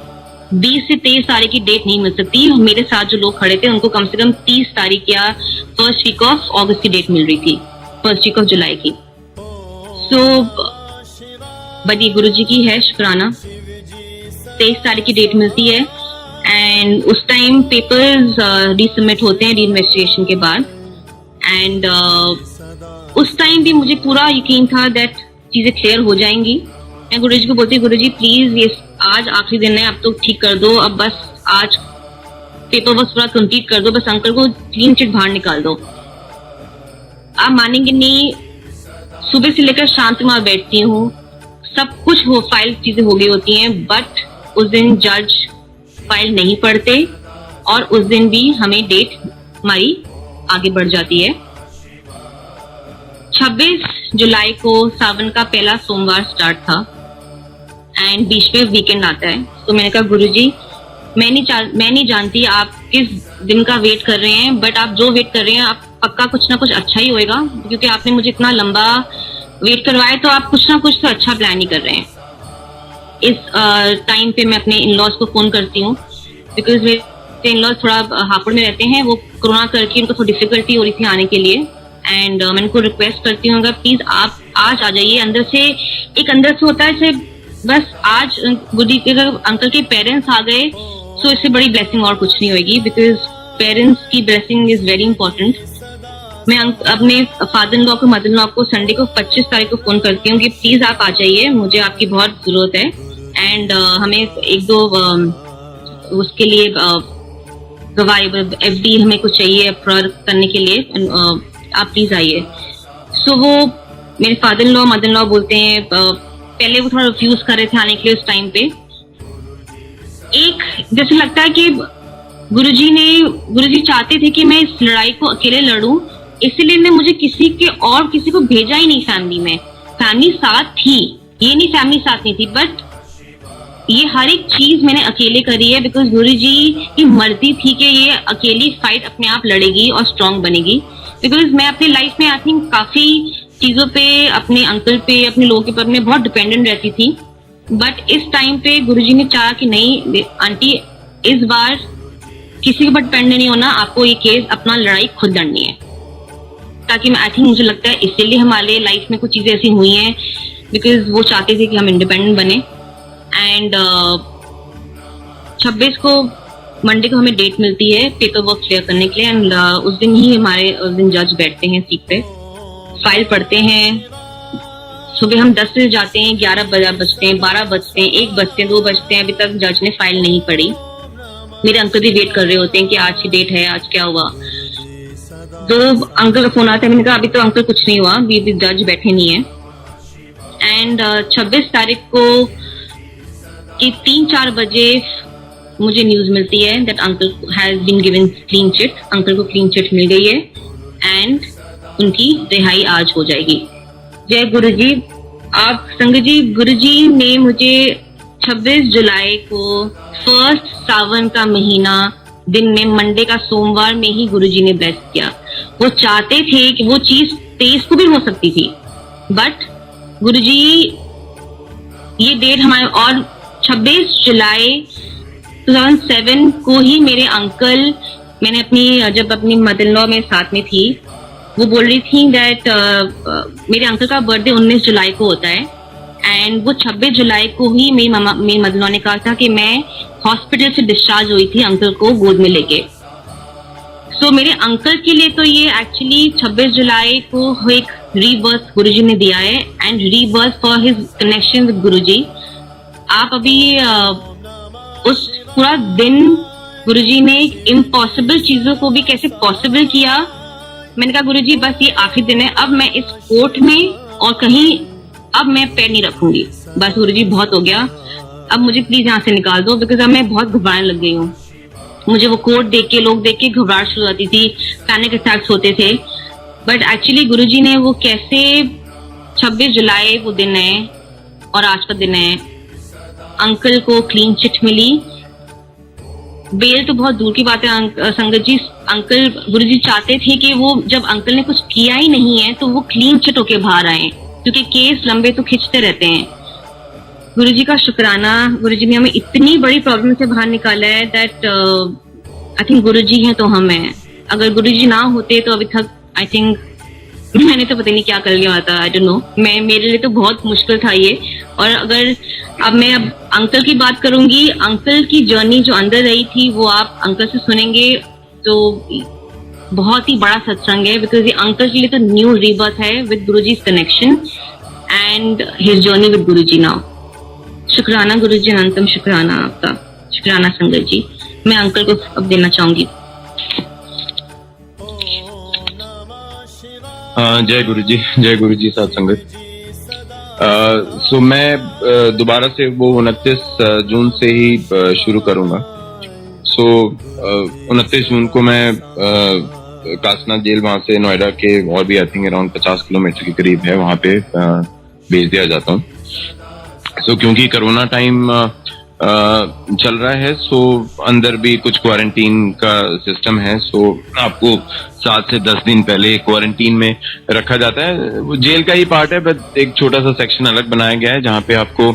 20 से 23 तारीख की डेट नहीं मिल सकती। मेरे साथ जो लोग खड़े थे उनको कम से कम 30 तारीख या फर्स्ट वीक ऑफ अगस्त की डेट मिल रही थी, फर्स्ट वीक ऑफ जुलाई की। सो बड़ी गुरु जी की है शुक्राना, 23 तारीख की डेट मिलती है एंड उस टाइम पेपर्स रीसबमिट होते हैं री इन्वेस्टिगेशन के बाद एंड उस टाइम भी मुझे पूरा यकीन था दैट चीजें क्लियर हो जाएंगी। मैं गुरु जी को बोलती, गुरु जी प्लीज ये आज आखिरी दिन है, अब तो ठीक कर दो, अब बस आज पेपर वर्क पूरा कंप्लीट कर दो, बस अंकल को क्लीन चिट बाहर निकाल दो। आप मानेंगे नहीं, सुबह से लेकर शाम तक मैं बैठती हूँ, सब कुछ हो फाइल चीजें हो गई होती हैं, बट उस दिन जज फाइल नहीं पढ़ते और उस दिन भी हमें डेट हमारी आगे बढ़ जाती है। 26 जुलाई को सावन का पहला सोमवार स्टार्ट था एंड बीच में वीकेंड आता है। तो मैंने कहा गुरुजी मैं नहीं जानती आप किस दिन का वेट कर रहे हैं, बट आप जो वेट कर रहे हैं आप पक्का कुछ ना कुछ अच्छा ही होएगा, क्योंकि आपने मुझे इतना लंबा वेट करवाया तो आप कुछ ना कुछ तो अच्छा प्लान ही कर रहे हैं। इस टाइम पे मैं अपने इन-लॉज को फोन करती हूँ, बिकॉज मेरे इन-लॉज थोड़ा हापुड़ में रहते हैं, वो कोरोना करके उनको थोड़ी डिफिकल्टी हो रही थी आने के लिए एंड मैं उनको रिक्वेस्ट करती हूँ प्लीज आप आज आ जाइए। अंदर से होता है बस आज गुडी के अगर अंकल के पेरेंट्स आ गए सो इससे बड़ी ब्लेसिंग और कुछ नहीं होगी, बिकॉज पेरेंट्स की ब्लेसिंग इज वेरी इंपॉर्टेंट। मैं अपने फादर इन लॉ को मदर इन लॉ को संडे को 25 तारीख को फोन करती हूँ कि प्लीज आप आ जाइए, मुझे आपकी बहुत जरूरत है एंड हमें 1-2 उसके लिए गवाही FD हमें कुछ चाहिए करने के लिए, आप प्लीज आइए। सो वो मेरे father in law mother in law बोलते हैं, पहले वो थोड़ा रिफ्यूज कर रहे थे आने के लिए उस टाइम पे। एक जैसे लगता है कि गुरुजी चाहते थे कि मैं इस लड़ाई को अकेले लड़ूं, इसलिए ने मुझे किसी को भेजा ही नहीं फैमिली में। फैमिली साथ थी, ये नहीं फैमिली साथ नहीं थी, बट ये हर एक चीज मैंने अकेले करी है, बिकॉज गुरुजी की मर्जी थी कि ये अकेली फाइट अपने आप लड़ेगी और स्ट्रांग बनेगी। बिकॉज मैं अपनी लाइफ में आई थिंक काफी चीजों पे, अपने अंकल पे, अपने लोगों के ऊपर मैं बहुत डिपेंडेंट रहती थी, बट इस टाइम पे गुरुजी ने चाहा कि नहीं आंटी इस बार किसी के ऊपर डिपेंड नहीं होना, आपको ये केस अपना लड़ाई खुद लड़नी है। ताकि मैं आई थिंक मुझे लगता है इसीलिए हमारे लाइफ में कुछ चीजें ऐसी हुई हैं, बिकॉज वो चाहते थे कि हम इंडिपेंडेंट बने। एंड 26 को मंडे को हमें डेट मिलती है पेपर वर्क क्लियर करने के लिए एंड उस दिन जज बैठते हैं सीट पे, फाइल पढ़ते हैं। सुबह हम 10 बजे जाते हैं, 11 बजते हैं, 12 बजते हैं, 1 बजते हैं, 2 बजते हैं, अभी तक जज ने फाइल नहीं पढ़ी। मेरे अंकल भी वेट कर रहे होते हैं कि आज की डेट है, आज क्या हुआ। तो अंकल का फोन आता है, मैंने कहा अभी तो अंकल कुछ नहीं हुआ, अभी जज बैठे नहीं है। एंड 26 तारीख को 3-4 बजे मुझे न्यूज मिलती है that uncle has been given clean chit, uncle को क्लीन चिट मिल गई है एंड उनकी रिहाई आज हो जाएगी। जय गुरुजी। आप संगत जी, गुरुजी ने मुझे 26 जुलाई को फर्स्ट सावन का महीना दिन में मंडे का सोमवार में ही गुरुजी ने ब्लेस किया। वो चाहते थे कि वो चीज 23 को भी हो सकती थी, बट गुरुजी ये डेट हमारे, और 26 जुलाई 2007 को ही मेरे अंकल, मैंने जब अपनी मदर इन लॉ में साथ में थी, वो बोल रही थी दैट मेरे अंकल का बर्थडे 19 जुलाई को होता है एंड वो 26 जुलाई को ही मेरी मदर इन लॉ ने कहा था कि मैं हॉस्पिटल से डिस्चार्ज हुई थी अंकल को गोद में लेके। सो मेरे अंकल के लिए तो ये एक्चुअली 26 जुलाई को एक रीबर्थ गुरुजी ने दिया है and rebirth for his connection with Guruji. आप अभी उस पूरा दिन गुरुजी ने इम्पॉसिबल चीजों को भी कैसे पॉसिबल किया। मैंने कहा गुरुजी बस ये आखिरी दिन है, अब मैं इस कोर्ट में और कहीं अब मैं पैर नहीं रखूंगी, बस गुरुजी बहुत हो गया, अब मुझे प्लीज यहाँ से निकाल दो, बिकॉज अब मैं बहुत घबराने लग गई हूँ। मुझे वो कोड लोग देख के घबराहट शुरू होती थी, पैनिक अटैक्स होते थे। बट एक्चुअली गुरुजी ने वो कैसे 26 जुलाई वो दिन है और आज का दिन है, अंकल को क्लीन चिट मिली। बेल तो बहुत दूर की बात है संगत जी, अंकल गुरुजी चाहते थे कि वो जब अंकल ने कुछ किया ही नहीं है तो वो क्लीन चिट होके बाहर आए, क्योंकि केस लंबे तो खिंचते रहते हैं। गुरुजी का शुक्राना, गुरुजी ने हमें इतनी बड़ी प्रॉब्लम से बाहर निकाला है दैट आई थिंक गुरुजी हैं तो हम हैं। अगर गुरुजी ना होते तो अभी तक आई थिंक मैंने तो पता नहीं क्या कर लिया होता, आई डोंट नो। मेरे लिए तो बहुत मुश्किल था ये। और अगर मैं अंकल की बात करूंगी, अंकल की जर्नी जो अंदर रही थी वो आप अंकल से सुनेंगे तो बहुत ही बड़ा सत्संग है, बिकॉज ये अंकल के लिए तो न्यू रीबर्थ है with Guruji's connection and his journey with Guruji now. शुक्राना गुरुजी, अनंतम शुक्राना आपका, शुक्राना संगत जी। मैं अंकल को अब देना चाहूंगी। जय गुरुजी साथ संगत। सो मैं दोबारा से वो 29 जून से ही शुरू करूंगा। सो 29 जून को मैं कासना जेल, वहां से नोएडा के और भी आई थिंक अराउंड 50 किलोमीटर के करीब है, वहां पे भेज दिया जाता हूँ। सो क्योंकि कोरोना टाइम चल रहा है, सो अंदर भी कुछ क्वारंटीन का सिस्टम है। सो आपको 7 से 10 दिन पहले क्वारंटीन में रखा जाता है। वो जेल का ही पार्ट है, बट एक छोटा सा सेक्शन अलग बनाया गया है जहाँ पे आपको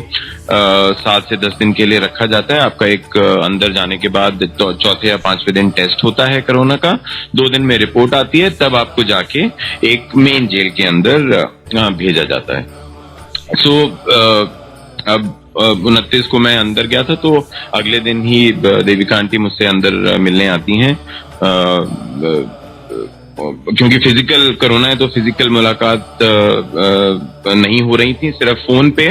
7 से 10 दिन के लिए रखा जाता है। आपका एक अंदर जाने के बाद चौथे या 5वें दिन टेस्ट होता है कोरोना का, 2 दिन में रिपोर्ट आती है, तब आपको जाके एक मेन जेल के अंदर भेजा जाता है। सो अब 29 को मैं अंदर गया था, तो अगले दिन ही देविका आंटी मुझसे अंदर मिलने आती हैं। क्योंकि फिजिकल कोरोना है तो फिजिकल मुलाकात नहीं हो रही थी, सिर्फ फोन पे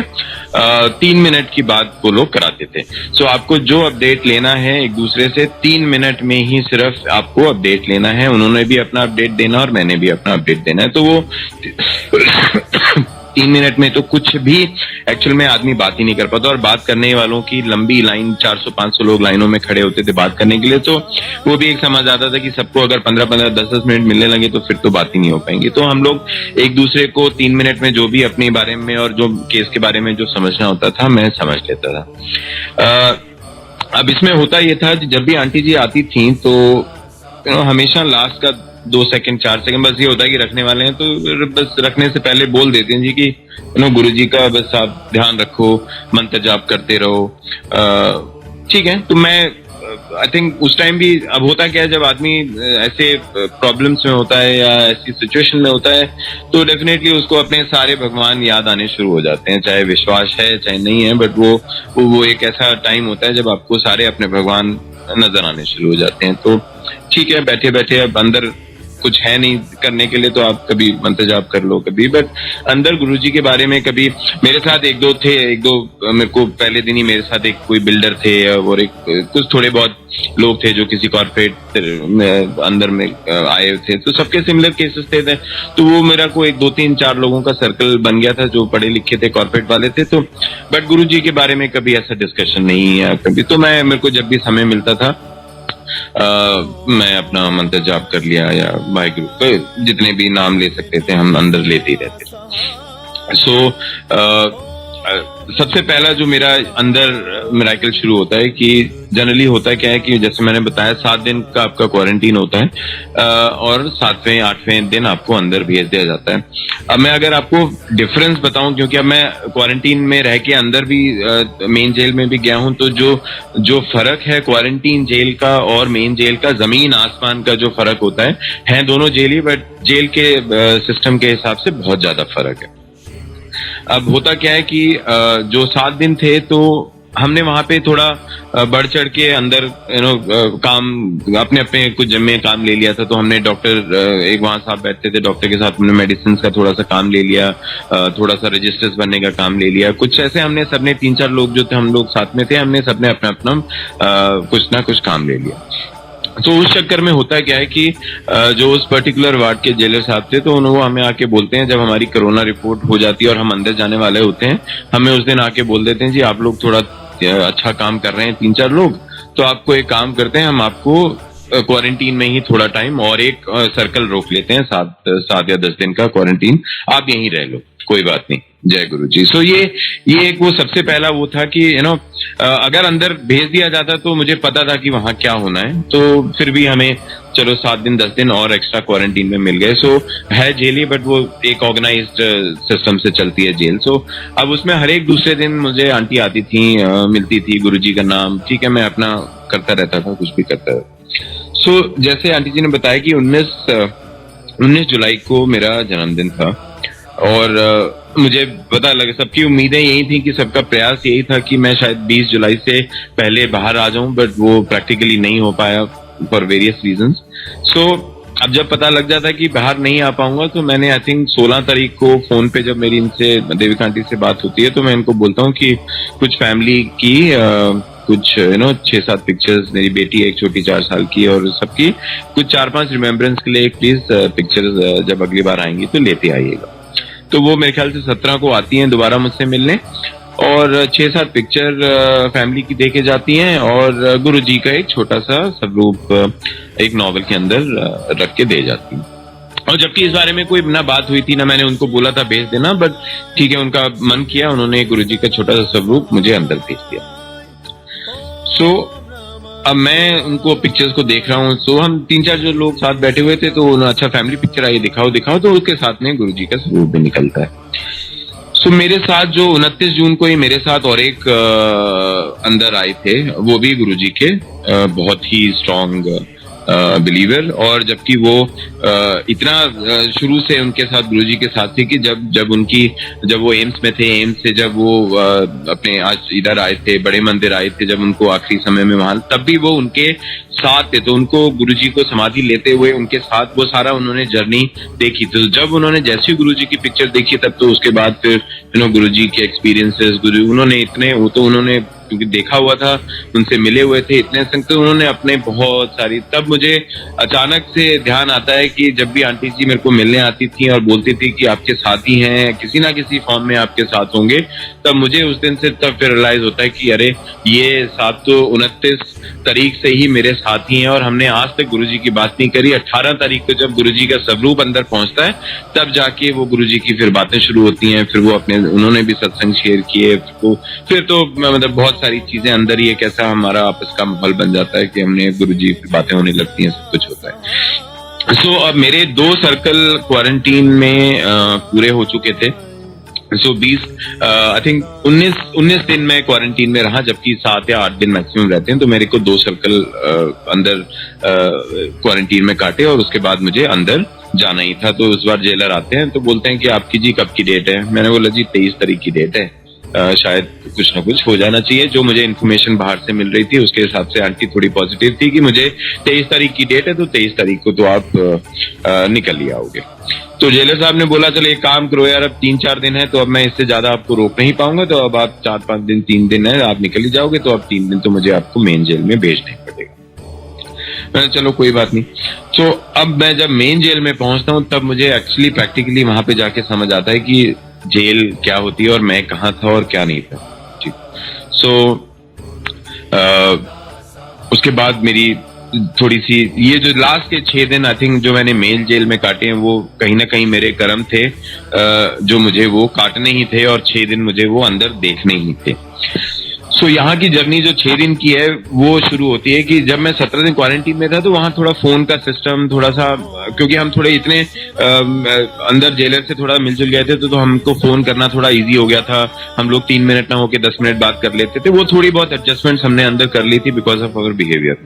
3 मिनट की बात वो लोग कराते थे। सो आपको जो अपडेट लेना है एक दूसरे से 3 मिनट में ही सिर्फ आपको अपडेट लेना है। उन्होंने भी अपना अपडेट देना और मैंने भी अपना अपडेट देना है। तो वो 3 मिनट में तो कुछ भी एक्चुअल में आदमी बात ही नहीं कर पाता, और बात करने वालों की लंबी लाइन, 400-500 लोग लाइनों में खड़े होते थे बात करने के लिए। तो वो भी एक समझ आता था कि सबको अगर 15-15, 10-10 मिनट मिलने लगे तो फिर तो बात ही नहीं हो पाएंगी। तो हम लोग एक दूसरे को 3 मिनट में जो भी अपने बारे में और जो केस के बारे में जो समझना होता था मैं समझ लेता था। अब इसमें होता ये था कि जब भी आंटी जी आती थी तो हमेशा लास्ट का 2 सेकंड 4 सेकंड बस ये होता है कि रखने वाले हैं, तो बस रखने से पहले बोल देते हैं जी कि गुरुजी का बस आप ध्यान रखो, मंत्र जाप करते रहो। ठीक है। तो मैं आई थिंक उस टाइम भी, अब होता क्या है जब आदमी ऐसे प्रॉब्लम्स में होता है या ऐसी सिचुएशन में होता है तो डेफिनेटली उसको अपने सारे भगवान याद आने शुरू हो जाते हैं, चाहे विश्वास है चाहे नहीं है, बट वो एक ऐसा टाइम होता है जब आपको सारे अपने भगवान नजर आने शुरू हो जाते हैं। तो ठीक है, बैठे बैठे अब अंदर कुछ है नहीं करने के लिए तो आप कभी मंत्र जाप कर लो कभी, बट अंदर गुरुजी के बारे में कभी मेरे साथ एक दो मेरे को पहले दिन ही मेरे साथ एक कोई बिल्डर थे और एक कुछ थोड़े बहुत लोग थे जो किसी कॉर्पोरेट अंदर में आए थे, तो सबके सिमिलर केसेस थे। तो वो मेरा को 1 2 3 4 लोगों का सर्कल बन गया था जो पढ़े लिखे थे, कॉर्पोरेट वाले थे। तो बट गुरुजी के बारे में कभी ऐसा डिस्कशन नहीं है कभी। तो मेरे को जब भी समय मिलता था मैं अपना मंत्र जाप कर लिया या वाहिगुरु, तो जितने भी नाम ले सकते थे हम अंदर लेते ही रहते थे। सो सबसे पहला जो मेरा अंदर मिरेकल शुरू होता है कि जनरली होता क्या है कि जैसे मैंने बताया 7 दिन का आपका क्वारंटीन होता है और 7वें 8वें दिन आपको अंदर भेज दिया जाता है। अब मैं अगर आपको डिफरेंस बताऊं, क्योंकि अब मैं क्वारंटीन में रह के अंदर भी मेन जेल में भी गया हूं, तो जो फर्क है क्वारंटीन जेल का और मेन जेल का, जमीन आसमान का जो फर्क होता है दोनों जेल ही, बट जेल के सिस्टम के हिसाब से बहुत ज्यादा फर्क है। अब होता क्या है कि जो 7 दिन थे तो हमने वहां पे थोड़ा बढ़ चढ़ के अंदर काम अपने कुछ जिम्मे काम ले लिया था। तो हमने डॉक्टर एक वहां साहब बैठते थे, डॉक्टर के साथ हमने मेडिसिन का थोड़ा सा काम ले लिया, थोड़ा सा रजिस्टर्स बनने का काम ले लिया। कुछ ऐसे हमने सबने 3-4 लोग जो थे हम लोग साथ में थे, हमने सबने अपना कुछ ना कुछ काम ले लिया। तो उस चक्कर में होता क्या है कि जो उस पर्टिकुलर वार्ड के जेलर साहब थे तो वो हमें आके बोलते हैं, जब हमारी कोरोना रिपोर्ट हो जाती है और हम अंदर जाने वाले होते हैं, हमें उस दिन आके बोल देते हैं जी आप लोग थोड़ा अच्छा काम कर रहे हैं 3-4 लोग, तो तो आपको एक काम करते हैं, हम आपको क्वारंटीन में ही थोड़ा टाइम और एक सर्कल रोक लेते हैं, 7 या 10 दिन का क्वारंटीन, आप यहीं रह लो, कोई बात नहीं। जय गुरु जी। सो ये एक वो सबसे पहला वो था कि अगर अंदर भेज दिया जाता तो मुझे पता था कि वहां क्या होना है, तो फिर भी हमें चलो 7 दिन 10 दिन और एक्स्ट्रा क्वारंटीन में मिल गए। सो है जेल ही, बट वो एक ऑर्गेनाइज्ड सिस्टम से चलती है जेल। सो अब उसमें हर एक दूसरे दिन मुझे आंटी आती थी, मिलती थी, गुरुजी का नाम, ठीक है, मैं अपना करता रहता था, कुछ भी करता था। सो जैसे आंटी जी ने बताया कि 19 जुलाई को मेरा जन्मदिन था, और मुझे पता लगा, सबकी उम्मीदें यही थी कि सबका प्रयास यही था कि मैं शायद 20 जुलाई से पहले बाहर आ जाऊं, बट वो प्रैक्टिकली नहीं हो पाया फॉर वेरियस रीजंस। सो अब जब पता लग जाता कि बाहर नहीं आ पाऊंगा, तो मैंने आई थिंक 16 तारीख को फोन पे जब मेरी इनसे, देविका आंटी से बात होती है, तो मैं इनको बोलता हूँ कि कुछ फैमिली की कुछ 6-7 पिक्चर्स, मेरी बेटी एक छोटी 4 साल की, और सबकी कुछ 4-5 रिमेम्बरेंस के लिए प्लीज पिक्चर्स जब अगली बार आएंगी तो लेते आइएगा। तो वो मेरे ख्याल से 17 को आती हैं दोबारा मुझसे मिलने, और 6-7 पिक्चर फैमिली की देके जाती हैं, और गुरुजी का एक छोटा सा स्वरूप एक नॉवल के अंदर रख के दे जाती हैं। और जबकि इस बारे में कोई ना बात हुई थी, ना मैंने उनको बोला था भेज देना, बट ठीक है, उनका मन किया, उन्होंने गुरुजी का छोटा सा स्वरूप मुझे अंदर भेज दिया। सो अब मैं उनको पिक्चर्स को देख रहा हूँ। सो हम 3-4 जो लोग साथ बैठे हुए थे, तो उन्होंने अच्छा फैमिली पिक्चर आई, दिखाओ, तो उसके साथ में गुरुजी का स्वरूप भी निकलता है। सो मेरे साथ जो 29 जून को ही मेरे साथ और एक अंदर आए थे, वो भी गुरुजी के बहुत ही स्ट्रॉन्ग बिलीवर, और जबकि वो इतना शुरू से उनके साथ गुरुजी के साथ थी कि जब वो एम्स में थे, एम्स से जब वो अपने आज इधर आए थे, बड़े मंदिर आए थे, जब उनको आखिरी समय में वहां, तब भी वो उनके साथ थे। तो उनको गुरुजी को समाधि लेते हुए उनके साथ वो सारा उन्होंने जर्नी देखी। तो जब उन्होंने जैसी गुरुजी की पिक्चर देखी, तब तो उसके बाद फिर गुरुजी के एक्सपीरियंसेस, उन्होंने इतने, वो तो उन्होंने क्योंकि देखा हुआ था, उनसे मिले हुए थे इतने संग, तो उन्होंने अपने बहुत सारी, तब मुझे अचानक से ध्यान आता है कि जब भी आंटी जी मेरे को मिलने आती थी और बोलती थी कि आपके साथी हैं, किसी ना किसी फॉर्म में आपके साथ होंगे, तब मुझे उस दिन से तब फिर रियलाइज होता है कि अरे ये साथ तो 29 तारीख से ही मेरे साथी हैं, और हमने आज तक गुरुजी की बात नहीं करी। 18 तारीख को जब गुरुजी का स्वरूप अंदर पहुंचता है, तब जाके वो गुरुजी की फिर बातें शुरू होती हैं। फिर वो उन्होंने भी सत्संग शेयर किए, फिर तो मतलब बहुत सारी चीजें अंदर ही एक ऐसा हमारा आपस का माहौल बन जाता है कि हमने गुरुजी की बातें होने लगती हैं, सब कुछ होता है। सो अब मेरे 2 सर्कल क्वारंटीन में पूरे हो चुके थे। सो 20 आई थिंक 19 दिन में क्वारंटीन में रहा, जबकि 7 या 8 दिन मैक्सिमम रहते हैं। तो मेरे को 2 सर्कल अंदर क्वारंटीन में काटे, और उसके बाद मुझे अंदर जाना ही था। तो उस बार जेलर आते हैं तो बोलते हैं कि आपकी जी कब की डेट है। मैंने बोला जी 23 तारीख की डेट है, शायद कुछ ना कुछ हो जाना चाहिए। जो मुझे इन्फॉर्मेशन बाहर से मिल रही थी उसके हिसाब से आंटी थोड़ी पॉजिटिव थी कि मुझे 23 तारीख की डेट है, तो 23 तारीख को तो आप निकल ही आओगे। तो जेलर साहब ने बोला चलो एक काम करो यार, अब 3-4 दिन है, तो अब मैं इससे ज्यादा आपको रोक नहीं पाऊंगा, तो अब आप 4-5 दिन, 3 दिन है, आप निकल ही जाओगे, तो अब 3 दिन तो मुझे आपको मेन जेल में भेजना पड़ेगा। मैंने चलो कोई बात नहीं। तो अब मैं जब मेन जेल में पहुंचता हूँ, तब मुझे एक्चुअली प्रैक्टिकली वहां पे जाके समझ आता है कि जेल क्या होती है और मैं कहाँ था और क्या नहीं था। ठीक। सो उसके बाद मेरी थोड़ी सी ये जो लास्ट के 6 दिन आई थिंक जो मैंने मेल जेल में काटे हैं, वो कहीं ना कहीं मेरे कर्म थे, जो मुझे वो काटने ही थे, और 6 दिन मुझे वो अंदर देखने ही थे। सो यहाँ की जर्नी जो 6 दिन की है वो शुरू होती है कि जब मैं 17 दिन क्वारंटीन में था, तो वहाँ थोड़ा फोन का सिस्टम थोड़ा सा, क्योंकि हम थोड़े इतने अंदर जेलर से थोड़ा मिलजुल गए थे, तो हमको फोन करना थोड़ा इजी हो गया था। हम लोग 3 मिनट ना होके 10 मिनट बात कर लेते थे। वो थोड़ी बहुत एडजस्टमेंट्स हमने अंदर कर ली थी बिकॉज ऑफ अवर बिहेवियर।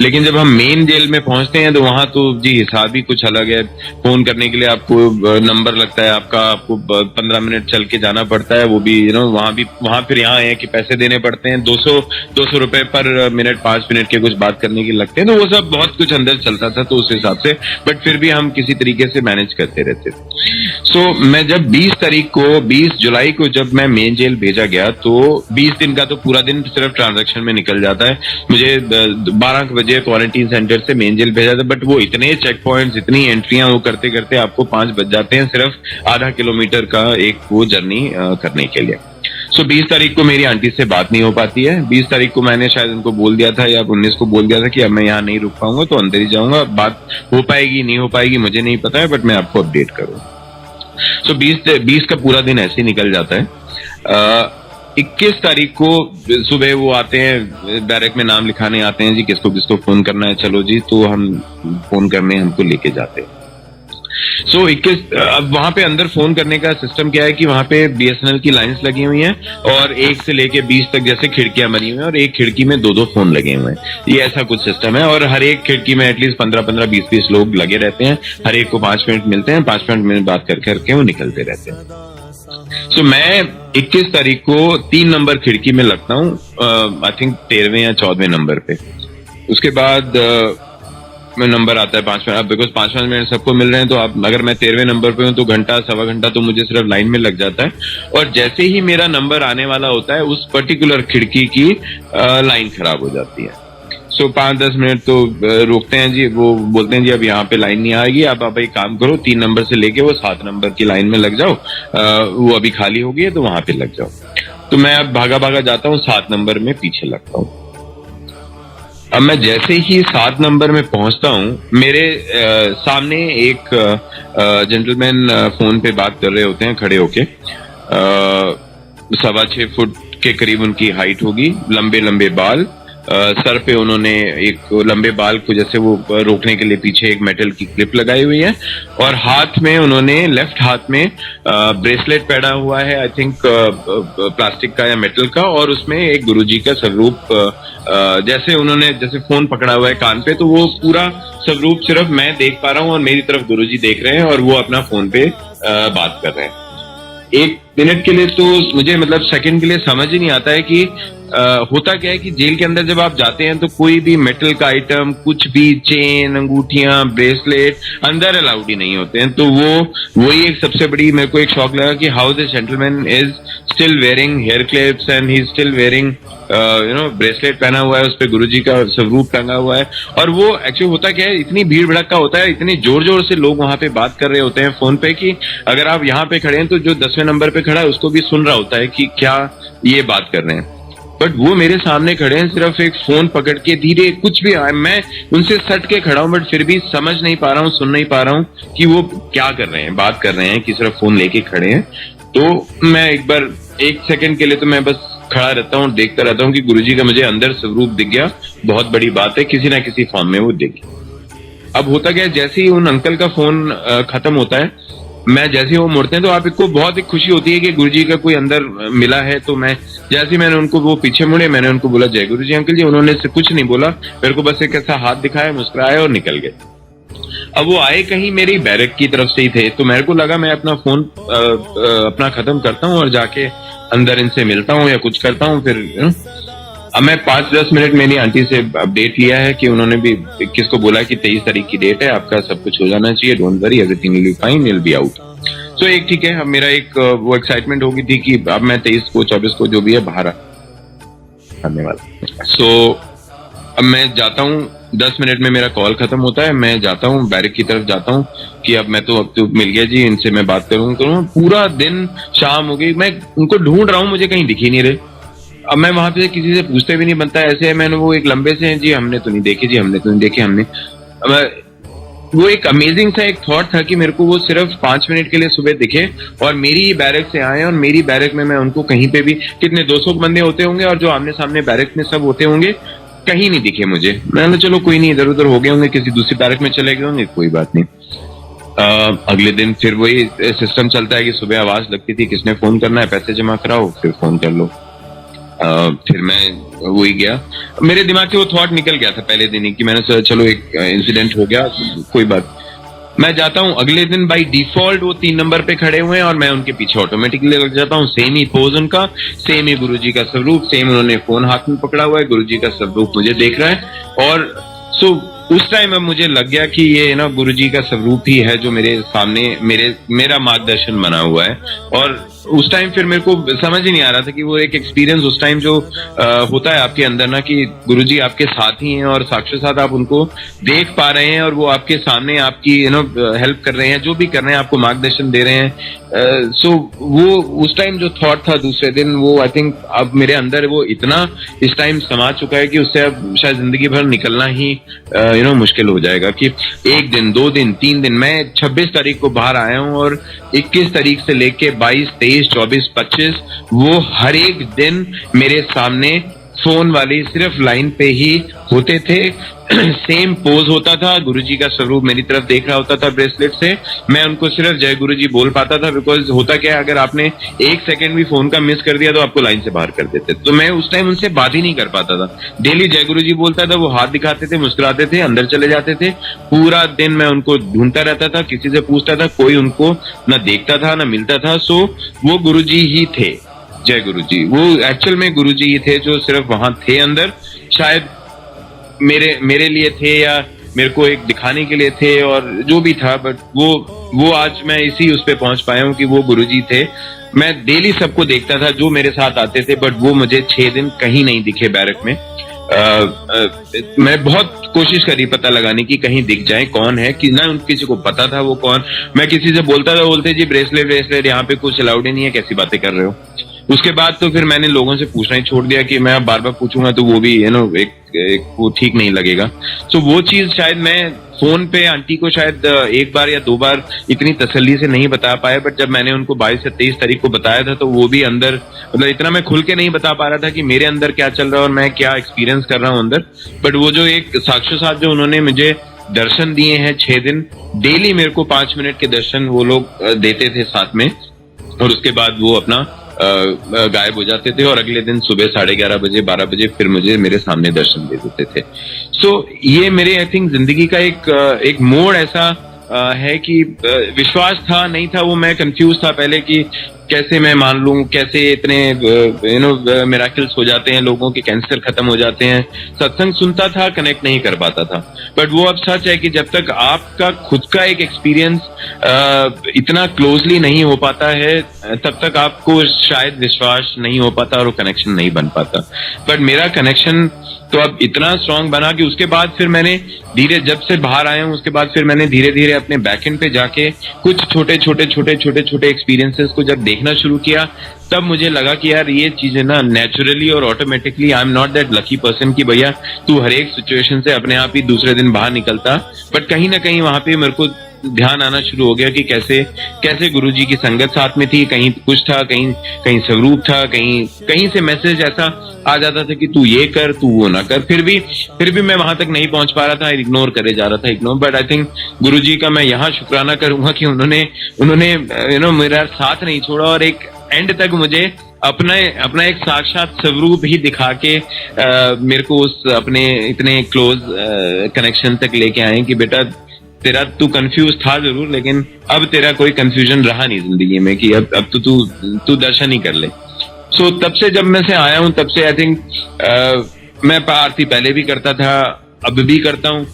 लेकिन जब हम मेन जेल में पहुंचते हैं, तो वहां तो जी हिसाब ही कुछ अलग है। फोन करने के लिए आपको नंबर लगता है आपका, आपको 15 मिनट चल के जाना पड़ता है, वो भी वहां फिर यहाँ है कि पैसे देने पड़ते हैं, 200 रुपए पर मिनट, 5 मिनट के कुछ बात करने के लगते हैं। तो वो सब बहुत कुछ अंदर चलता था, तो उस हिसाब से, बट फिर भी हम किसी तरीके से मैनेज करते रहते थे। सो मैं जब 20 जुलाई को जब मैं मेन जेल भेजा गया, तो 20 दिन का तो पूरा दिन सिर्फ ट्रांजैक्शन में निकल जाता है। मुझे 12 बजे क्वारंटीन सेंटर से मेन जेल भेजा था, बट वो इतने चेक पॉइंट्स, इतनी एंट्रियां वो करते करते आपको 5 बज जाते हैं सिर्फ आधा किलोमीटर का एक वो जर्नी करने के लिए। सो 20 तारीख को मेरी आंटी से बात नहीं हो पाती है। 20 तारीख को मैंने शायद उनको बोल दिया था या 19 को बोल दिया था कि अब मैं यहाँ नहीं रुक पाऊंगा, तो अंदर ही जाऊंगा। बात हो पाएगी नहीं हो पाएगी मुझे नहीं पता है, बट मैं आपको अपडेट करूँ। सो 20 का पूरा दिन ऐसे ही निकल जाता है। 21 तारीख को सुबह वो आते हैं, डायरेक्ट में नाम लिखाने आते हैं, जी किसको किसको फोन करना है, चलो जी, तो हम फोन करने हमको लेके जाते हैं। सो 21 अब वहां पे अंदर फोन करने का सिस्टम क्या है कि वहां पे BSNL की लाइंस लगी हुई हैं और 1 से लेके 20 तक जैसे खिड़कियां बनी हुई हैं और एक खिड़की में 2-2 फोन लगे हुए हैं। ये ऐसा कुछ सिस्टम है और हर एक खिड़की में एटलीस्ट 15-15, 20-20 लोग लगे रहते हैं। हर एक को 5 मिनट मिलते हैं, 5 मिनट में बात करके वो निकलते रहते हैं। सो मैं 21 तारीख को 3 नंबर खिड़की में लगता हूँ, आई थिंक 13वें या 14वें नंबर पे। उसके बाद में नंबर आता है 5 मिनट, बिकॉज 5 मिनट सबको मिल रहे हैं, तो आप अगर मैं 13वें नंबर पे हूँ तो घंटा सवा घंटा तो मुझे सिर्फ लाइन में लग जाता है। और जैसे ही मेरा नंबर आने वाला होता है उस पर्टिकुलर खिड़की की लाइन खराब हो जाती है। सो 5-10 मिनट तो रोकते हैं जी, वो बोलते हैं जी अब यहाँ पे लाइन नहीं आएगी, आप एक काम करो 3 नंबर से लेके वो 7 नंबर की लाइन में लग जाओ, वो अभी खाली होगी है तो वहां पे लग जाओ। तो मैं अब भागा भागा जाता हूँ 7 नंबर में पीछे लगता हूँ। अब मैं जैसे ही 7 नंबर में पहुंचता हूं, मेरे सामने एक जेंटलमैन फोन पे बात कर रहे होते हैं खड़े होके। 6.25 फुट के करीब उनकी हाइट होगी, लंबे लंबे बाल, सर पे उन्होंने एक लंबे बाल को जैसे वो रोकने के लिए पीछे एक मेटल की क्लिप लगाई हुई है और हाथ में उन्होंने लेफ्ट हाथ में ब्रेसलेट पहना हुआ है, आई थिंक प्लास्टिक का या मेटल का, और उसमें एक गुरुजी का स्वरूप, जैसे उन्होंने जैसे फोन पकड़ा हुआ है कान पे, तो वो पूरा स्वरूप सिर्फ मैं देख पा रहा हूँ और मेरी तरफ गुरुजी देख रहे हैं और वो अपना फोन पे बात कर रहे हैं। 1 मिनट के लिए तो मुझे मतलब सेकंड के लिए समझ ही नहीं आता है कि होता क्या है कि जेल के अंदर जब आप जाते हैं तो कोई भी मेटल का आइटम, कुछ भी चेन, अंगूठियां, ब्रेसलेट अंदर अलाउड ही नहीं होते हैं। तो वही एक सबसे बड़ी मेरे को एक शॉक लगा कि how this gentleman is still wearing hair clips and he is still wearing bracelet पहना हुआ है, उस पर गुरुजी का स्वरूप टंगा हुआ है। और वो एक्चुअली होता क्या है, इतनी भीड़ भड़क का होता है, इतने जोर जोर से लोग वहां पे बात कर रहे होते हैं फोन पे कि अगर आप यहाँ पे खड़े हैं तो जो 10वें नंबर पे खड़ा है उसको भी सुन रहा होता है कि क्या ये बात कर रहे हैं। बट वो मेरे सामने खड़े हैं, सिर्फ एक फोन पकड़ के धीरे, कुछ भी मैं उनसे सट के खड़ा हूं, बट फिर भी समझ नहीं पा रहा हूँ, सुन नहीं पा रहा हूँ कि वो क्या कर रहे हैं, बात कर रहे हैं कि सिर्फ फोन लेके खड़े हैं। तो मैं एक बार 1 सेकंड के लिए तो मैं बस खड़ा रहता हूँ, देखता रहता हूँ कि गुरुजी का मुझे अंदर स्वरूप दिख गया, बहुत बड़ी बात है, किसी ना किसी फॉर्म में वो दिख गया। अब होता क्या है, जैसे ही उन अंकल का फोन खत्म होता है, मैं जैसे ही वो मुड़ते हैं तो आपको बहुत ही खुशी होती है कि गुरुजी का कोई अंदर मिला है। तो मैं जैसे ही मैंने उनको, वो पीछे मुड़े, मैंने उनको बोला जय गुरुजी अंकल जी, उन्होंने से कुछ नहीं बोला, मेरे को बस एक ऐसा हाथ दिखाया, मुस्कुराए और निकल गए। अब वो आए कहीं मेरी बैरक की तरफ से ही थे, तो मेरे को लगा मैं अपना फोन अपना खत्म करता हूँ और जाके अंदर इनसे मिलता हूँ या कुछ करता हूँ। फिर अब मैं 5-10 मिनट मेरी आंटी से अपडेट लिया है कि उन्होंने भी किसको बोला कि 23 तारीख की डेट है, आपका सब कुछ हो जाना चाहिए, don't worry, everything will be fine, will be out. सो एक ठीक है, अब मेरा एक वो एक्साइटमेंट होगी थी कि अब मैं 23 को 24 को जो भी है बाहर आने वाला। सो अब मैं जाता हूँ, 10 मिनट में मेरा कॉल खत्म होता है, मैं जाता हूँ बैरिक की तरफ जाता हूँ कि अब मैं तो मिल गया जी, इनसे मैं बात करूँ। पूरा दिन शाम हो गई, मैं उनको ढूंढ रहा हूँ, मुझे कहीं दिख ही नहीं रहे। अब मैं वहां पे किसी से पूछते भी नहीं बनता, ऐसे मैंने वो एक लंबे से हैं जी, हमने तो नहीं देखे जी, हमने तो नहीं देखे, हमने वो एक अमेजिंग सा एक थॉट था कि मेरे को वो सिर्फ 5 मिनट के लिए सुबह दिखे और मेरी बैरक से आए और मेरी बैरक में मैं उनको कहीं पे भी, कितने 200 बंदे होते होंगे और जो आमने सामने बैरक में सब होते होंगे, कहीं नहीं दिखे मुझे। मैंने चलो कोई नहीं, इधर उधर हो गए होंगे, किसी दूसरी बैरक में चले गए होंगे, कोई बात नहीं। अगले दिन फिर वही सिस्टम चलता है कि सुबह आवाज लगती थी, किसने फोन करना है, पैसे जमा कराओ, फिर फोन कर लो। फिर मैं वही गया, मेरे दिमाग से वो थॉट निकल गया था पहले दिन ही कि मैंने सोचा चलो एक इंसिडेंट हो गया, कोई बात। मैं जाता हूँ, अगले दिन बाय डिफॉल्ट वो 3 नंबर पे खड़े हुए हैं और मैं उनके पीछे ऑटोमेटिकली लग जाता हूँ। सेम ही पोज उनका, सेम ही गुरुजी का स्वरूप, सेम उन्होंने फोन हाथ में पकड़ा हुआ है, गुरुजी का स्वरूप मुझे देख रहा है। और सो उस टाइम अब मुझे लग गया कि ये ना गुरुजी का स्वरूप ही है जो मेरे सामने मेरा मार्गदर्शन बना हुआ है। और उस टाइम फिर मेरे को समझ ही नहीं आ रहा था कि वो एक एक्सपीरियंस उस टाइम जो होता है आपके अंदर ना, कि गुरुजी आपके साथ ही हैं और साक्षात आप उनको देख पा रहे हैं और वो आपके सामने आपकी हेल्प कर रहे हैं, जो भी कर रहे हैं आपको मार्गदर्शन दे रहे हैं। सो वो उस टाइम जो थॉट था दूसरे दिन, वो आई थिंक अब मेरे अंदर वो इतना इस टाइम समा चुका है कि उससे अब शायद जिंदगी भर निकलना ही मुश्किल हो जाएगा। कि एक दिन, 2 दिन, 3 दिन, मैं 26 तारीख को बाहर आया हूँ और 21 तारीख से लेके 22, 23, 24, 25 वो हर एक दिन मेरे सामने फोन वाली सिर्फ लाइन पे ही होते थे। सेम पोज होता था, गुरुजी का स्वरूप मेरी तरफ देख रहा होता था ब्रेसलेट से। मैं उनको सिर्फ जय गुरुजी बोल पाता था, बिकॉज होता क्या है, अगर आपने 1 सेकंड भी फोन का मिस कर दिया तो आपको लाइन से बाहर कर देते। तो मैं उस टाइम उनसे बात ही नहीं कर पाता था। डेली जय गुरुजी बोलता था, वो हाथ दिखाते थे, मुस्कुराते थे, अंदर चले जाते थे। पूरा दिन मैं उनको ढूंढता रहता था, किसी से पूछता था, कोई उनको ना देखता था ना मिलता था। सो वो गुरुजी ही थे, जय गुरुजी। वो एक्चुअल में गुरुजी ही थे जो सिर्फ वहां थे अंदर, शायद मेरे लिए थे या मेरे को एक दिखाने के लिए थे और जो भी था। बट वो आज मैं इसी उस पे पहुंच पाया हूँ कि वो गुरुजी थे। मैं डेली सबको देखता था जो मेरे साथ आते थे, बट वो मुझे 6 दिन कहीं नहीं दिखे बैरक में। मैं बहुत कोशिश करी पता लगाने की कहीं दिख जाए कौन है, कि ना किसी को पता था वो कौन। मैं किसी से बोलता था, बोलते जी ब्रेसलेट यहाँ पे कुछ अलाउड ही नहीं है, कैसी बातें कर रहे हो। उसके बाद तो फिर मैंने लोगों से पूछना ही छोड़ दिया कि मैं अब बार बार पूछूंगा तो वो भी एक वो ठीक नहीं लगेगा। तो वो चीज शायद मैं फोन पे आंटी को शायद 1 बार या 2 बार इतनी तसल्ली से नहीं बता पाया, बट जब मैंने उनको 22 से 23 तारीख को बताया था तो वो भी अंदर, मतलब इतना मैं खुल के नहीं बता पा रहा था कि मेरे अंदर क्या चल रहा है और मैं क्या एक्सपीरियंस कर रहा हूँ अंदर। बट वो जो एक साक्षात जो उन्होंने मुझे दर्शन दिए हैं 6 दिन, डेली मेरे को 5 मिनट के दर्शन वो लोग देते थे साथ में, और उसके बाद वो अपना गायब हो जाते थे और अगले दिन सुबह 11:30 बजे 12 बजे फिर मुझे मेरे सामने दर्शन दे देते थे। सो ये मेरे आई थिंक जिंदगी का एक मोड़ ऐसा है कि विश्वास था नहीं था, वो मैं कंफ्यूज था पहले कि कैसे मैं मान लूं, कैसे इतने मिराकल्स हो जाते हैं, लोगों के कैंसर खत्म हो जाते हैं। सत्संग सुनता था, कनेक्ट नहीं कर पाता था। बट वो अब सच है कि जब तक आपका खुद का एक एक्सपीरियंस इतना क्लोजली नहीं हो पाता है, तब तक आपको शायद विश्वास नहीं हो पाता और वो कनेक्शन नहीं बन पाता। बट मेरा कनेक्शन तो अब इतना स्ट्रांग बना कि उसके बाद फिर मैंने धीरे, जब से बाहर आया हूँ उसके बाद फिर मैंने धीरे धीरे अपने बैकएंड पे जाके कुछ छोटे छोटे एक्सपीरियंसेस को जब देखना शुरू किया, तब मुझे लगा कि यार ये चीजें ना नेचुरली और automatically, I am not that lucky person कि भैया तू हर एक सिचुएशन से अपने आप ही दूसरे दिन बाहर निकलता। बट कहीं ना कहीं वहां पे मेरे को ध्यान आना शुरू हो गया कि कैसे गुरुजी की संगत साथ में थी, कहीं कुछ था, कहीं स्वरूप था, कहीं से मैसेज ऐसा आ जाता था कि तू ये कर, तू वो ना कर। फिर भी मैं वहां तक नहीं पहुंच पा रहा था, इग्नोर करे जा रहा था। बट आई थिंक गुरुजी का मैं यहाँ शुक्राना करूंगा कि उन्होंने मेरा साथ नहीं छोड़ा और एक एंड तक मुझे अपना एक साक्षात स्वरूप ही दिखा के मेरे को उस अपने इतने क्लोज कनेक्शन तक लेके आए कि बेटा तेरा तू कंफ्यूज था जरूर, लेकिन अब तेरा कोई कंफ्यूजन रहा नहीं जिंदगी में कि अब तो तू दर्शन ही कर ले। सो तब से जब मैं से आया हूँ तब से आई थिंक मैं आरती पहले भी करता था, अब भी करता हूँ,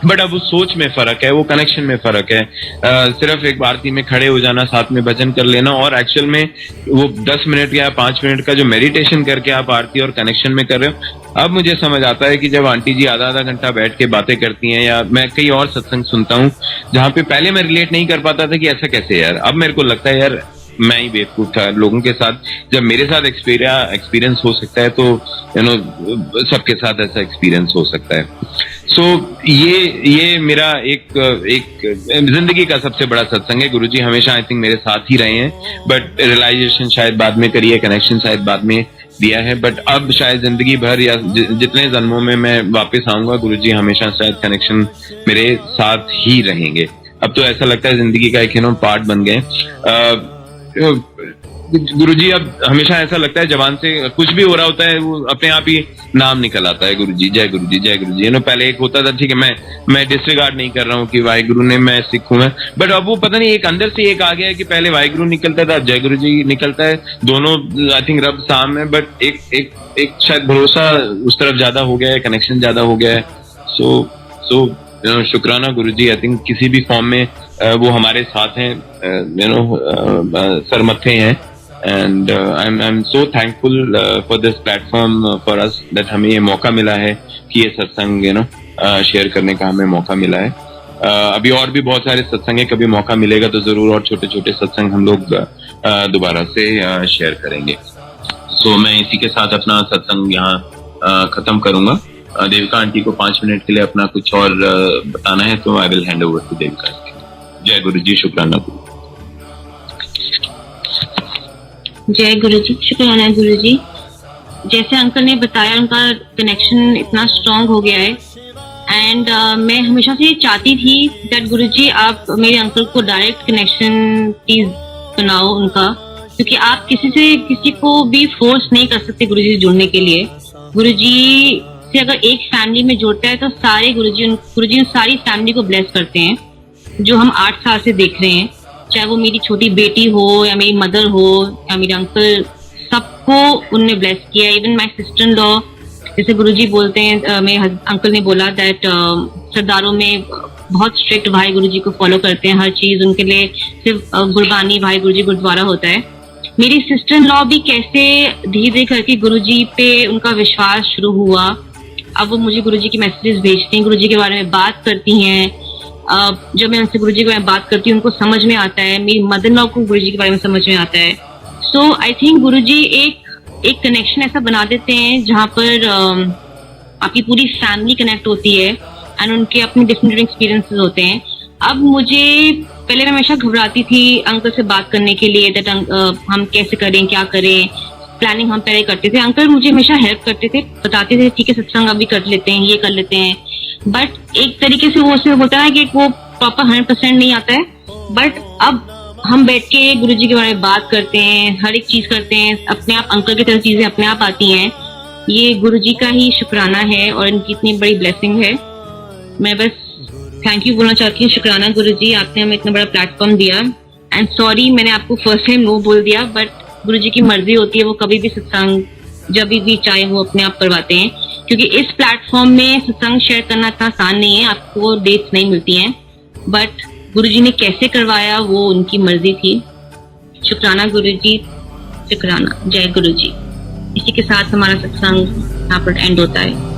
बट अब उस सोच में फर्क है, वो कनेक्शन में फर्क है। सिर्फ एक आरती में खड़े हो जाना, साथ में भजन कर लेना, और एक्चुअल में वो 10 मिनट या 5 मिनट का जो मेडिटेशन करके आप आरती और कनेक्शन में कर रहे हो। अब मुझे समझ आता है कि जब आंटी जी आधा घंटा बैठ के बातें करती हैं, या मैं कई और सत्संग सुनता हूँ जहाँ पे पहले मैं रिलेट नहीं कर पाता था कि ऐसा कैसे यार, अब मेरे को लगता है यार मैं ही बेवकूफ था लोगों के साथ। जब मेरे साथ एक्सपीरियंस हो सकता है तो सबके साथ ऐसा एक्सपीरियंस हो सकता है। सो ये मेरा एक जिंदगी का सबसे बड़ा सत्संग है। गुरुजी हमेशा आई थिंक मेरे साथ ही रहे हैं, बट रियलाइजेशन शायद बाद में करी है, कनेक्शन शायद बाद में दिया है, बट अब शायद जिंदगी भर या जितने जन्मों में मैं वापस आऊंगा, गुरुजी हमेशा शायद कनेक्शन मेरे साथ ही रहेंगे। अब तो ऐसा लगता है जिंदगी का एक पार्ट बन गए। गुरुजी अब हमेशा ऐसा लगता है जवान से कुछ भी हो रहा होता है वो अपने आप ही नाम निकल आता है, गुरुजी जय गुरुजी जय गुरुजी। पहले एक होता था ठीक है मैं डिसरिगार्ड नहीं कर रहा हूँ कि वाहिगुरु ने, मैं सिख हूं, बट अब वो पता नहीं एक अंदर से एक आ गया है कि पहले वाहिगुरु निकलता था, जय गुरुजी निकलता है, दोनों आई थिंक रब साम है, बट एक शायद भरोसा उस तरफ ज्यादा हो गया है, कनेक्शन ज्यादा हो गया है। सो सो शुक्राना गुरुजी, आई थिंक किसी भी फॉर्म में वो हमारे साथ हैं, सरमथे हैं, and I am so thankful for this platform for us, that हमें ये मौका मिला है कि ये सत्संग शेयर करने का हमें मौका मिला है। अभी और भी बहुत सारे सत्संग है, कभी मौका मिलेगा तो जरूर और छोटे छोटे सत्संग हम लोग दोबारा से शेयर करेंगे। सो मैं इसी के साथ अपना सत्संग यहाँ खत्म करूंगा। देविका आंटी को 5 मिनट के लिए अपना कुछ और बताना है तो I will hand over to Devika aunty. जय गुरु जी, शुक्राना गुरु। जय गुरु जी, शुक्राना गुरु जी। जैसे अंकल ने बताया, उनका कनेक्शन इतना स्ट्रांग हो गया है, एंड मैं हमेशा से चाहती थी दैट गुरुजी आप मेरे अंकल को डायरेक्ट कनेक्शन प्लीज बनाओ उनका, क्योंकि आप किसी को भी फोर्स नहीं कर सकते गुरुजी से जुड़ने के लिए। गुरुजी से अगर एक फैमिली में जुड़ता है तो सारे गुरुजी सारी फैमिली को ब्लेस करते हैं, जो हम 8 साल से देख रहे हैं, चाहे वो मेरी छोटी बेटी हो या मेरी मदर हो या मेरे अंकल, सबको उनने ब्लेस किया। Even my sister in law, जैसे गुरुजी बोलते हैं, मेरे अंकल ने बोला दैट सरदारों में बहुत स्ट्रिक्ट भाई गुरुजी को फॉलो करते हैं, हर चीज उनके लिए सिर्फ गुरबानी भाई गुरुजी गुरुद्वारा होता है। मेरी सिस्टर इन लॉ भी कैसे धीरे धीरे करके गुरुजी पे उनका विश्वास शुरू हुआ। अब वो मुझे गुरुजी की मैसेजेस भेजती हैं, गुरुजी के बारे में बात करती हैं। जब मैं उनसे गुरुजी के बारे में बात करती हूँ उनको समझ में आता है, मेरी मदर इन लॉ को गुरुजी के बारे में समझ में आता है। सो आई थिंक गुरुजी एक कनेक्शन ऐसा बना देते हैं जहाँ पर आपकी पूरी फैमिली कनेक्ट होती है, एंड उनके अपने डिफरेंट एक्सपीरियंसेस होते हैं। अब मुझे पहले मैं हमेशा घबराती थी अंकल से बात करने के लिए, दैट हम कैसे करें, क्या करें, प्लानिंग हम पहले करते थे। अंकल मुझे हमेशा हेल्प करते थे, बताते थे ठीक है सत्संग अभी कर लेते हैं, ये कर लेते हैं, बट एक तरीके से वो होता है कि वो प्रॉपर 100% नहीं आता है। बट अब हम बैठ के गुरुजी के बारे में बात करते हैं, हर एक चीज करते हैं, अपने आप अंकल की तरह चीजें अपने आप आती हैं। ये गुरुजी का ही शुक्राना है और इनकी इतनी बड़ी ब्लेसिंग है। मैं बस थैंक यू बोलना चाहती हूँ, शुक्राना गुरुजी, आपने हमें इतना बड़ा प्लेटफॉर्म दिया। एंड सॉरी मैंने आपको फर्स्ट टाइम नो बोल दिया, बट गुरुजी की मर्जी होती है, वो कभी भी सत्संग जब भी चाहे वो अपने आप करवाते हैं, क्योंकि इस प्लेटफॉर्म में सत्संग शेयर करना इतना आसान नहीं है, आपको डेट्स नहीं मिलती हैं, बट गुरुजी ने कैसे करवाया वो उनकी मर्जी थी। शुक्राना गुरुजी, शुक्राना। जय गुरुजी। इसी के साथ हमारा सत्संग यहाँ पर एंड होता है।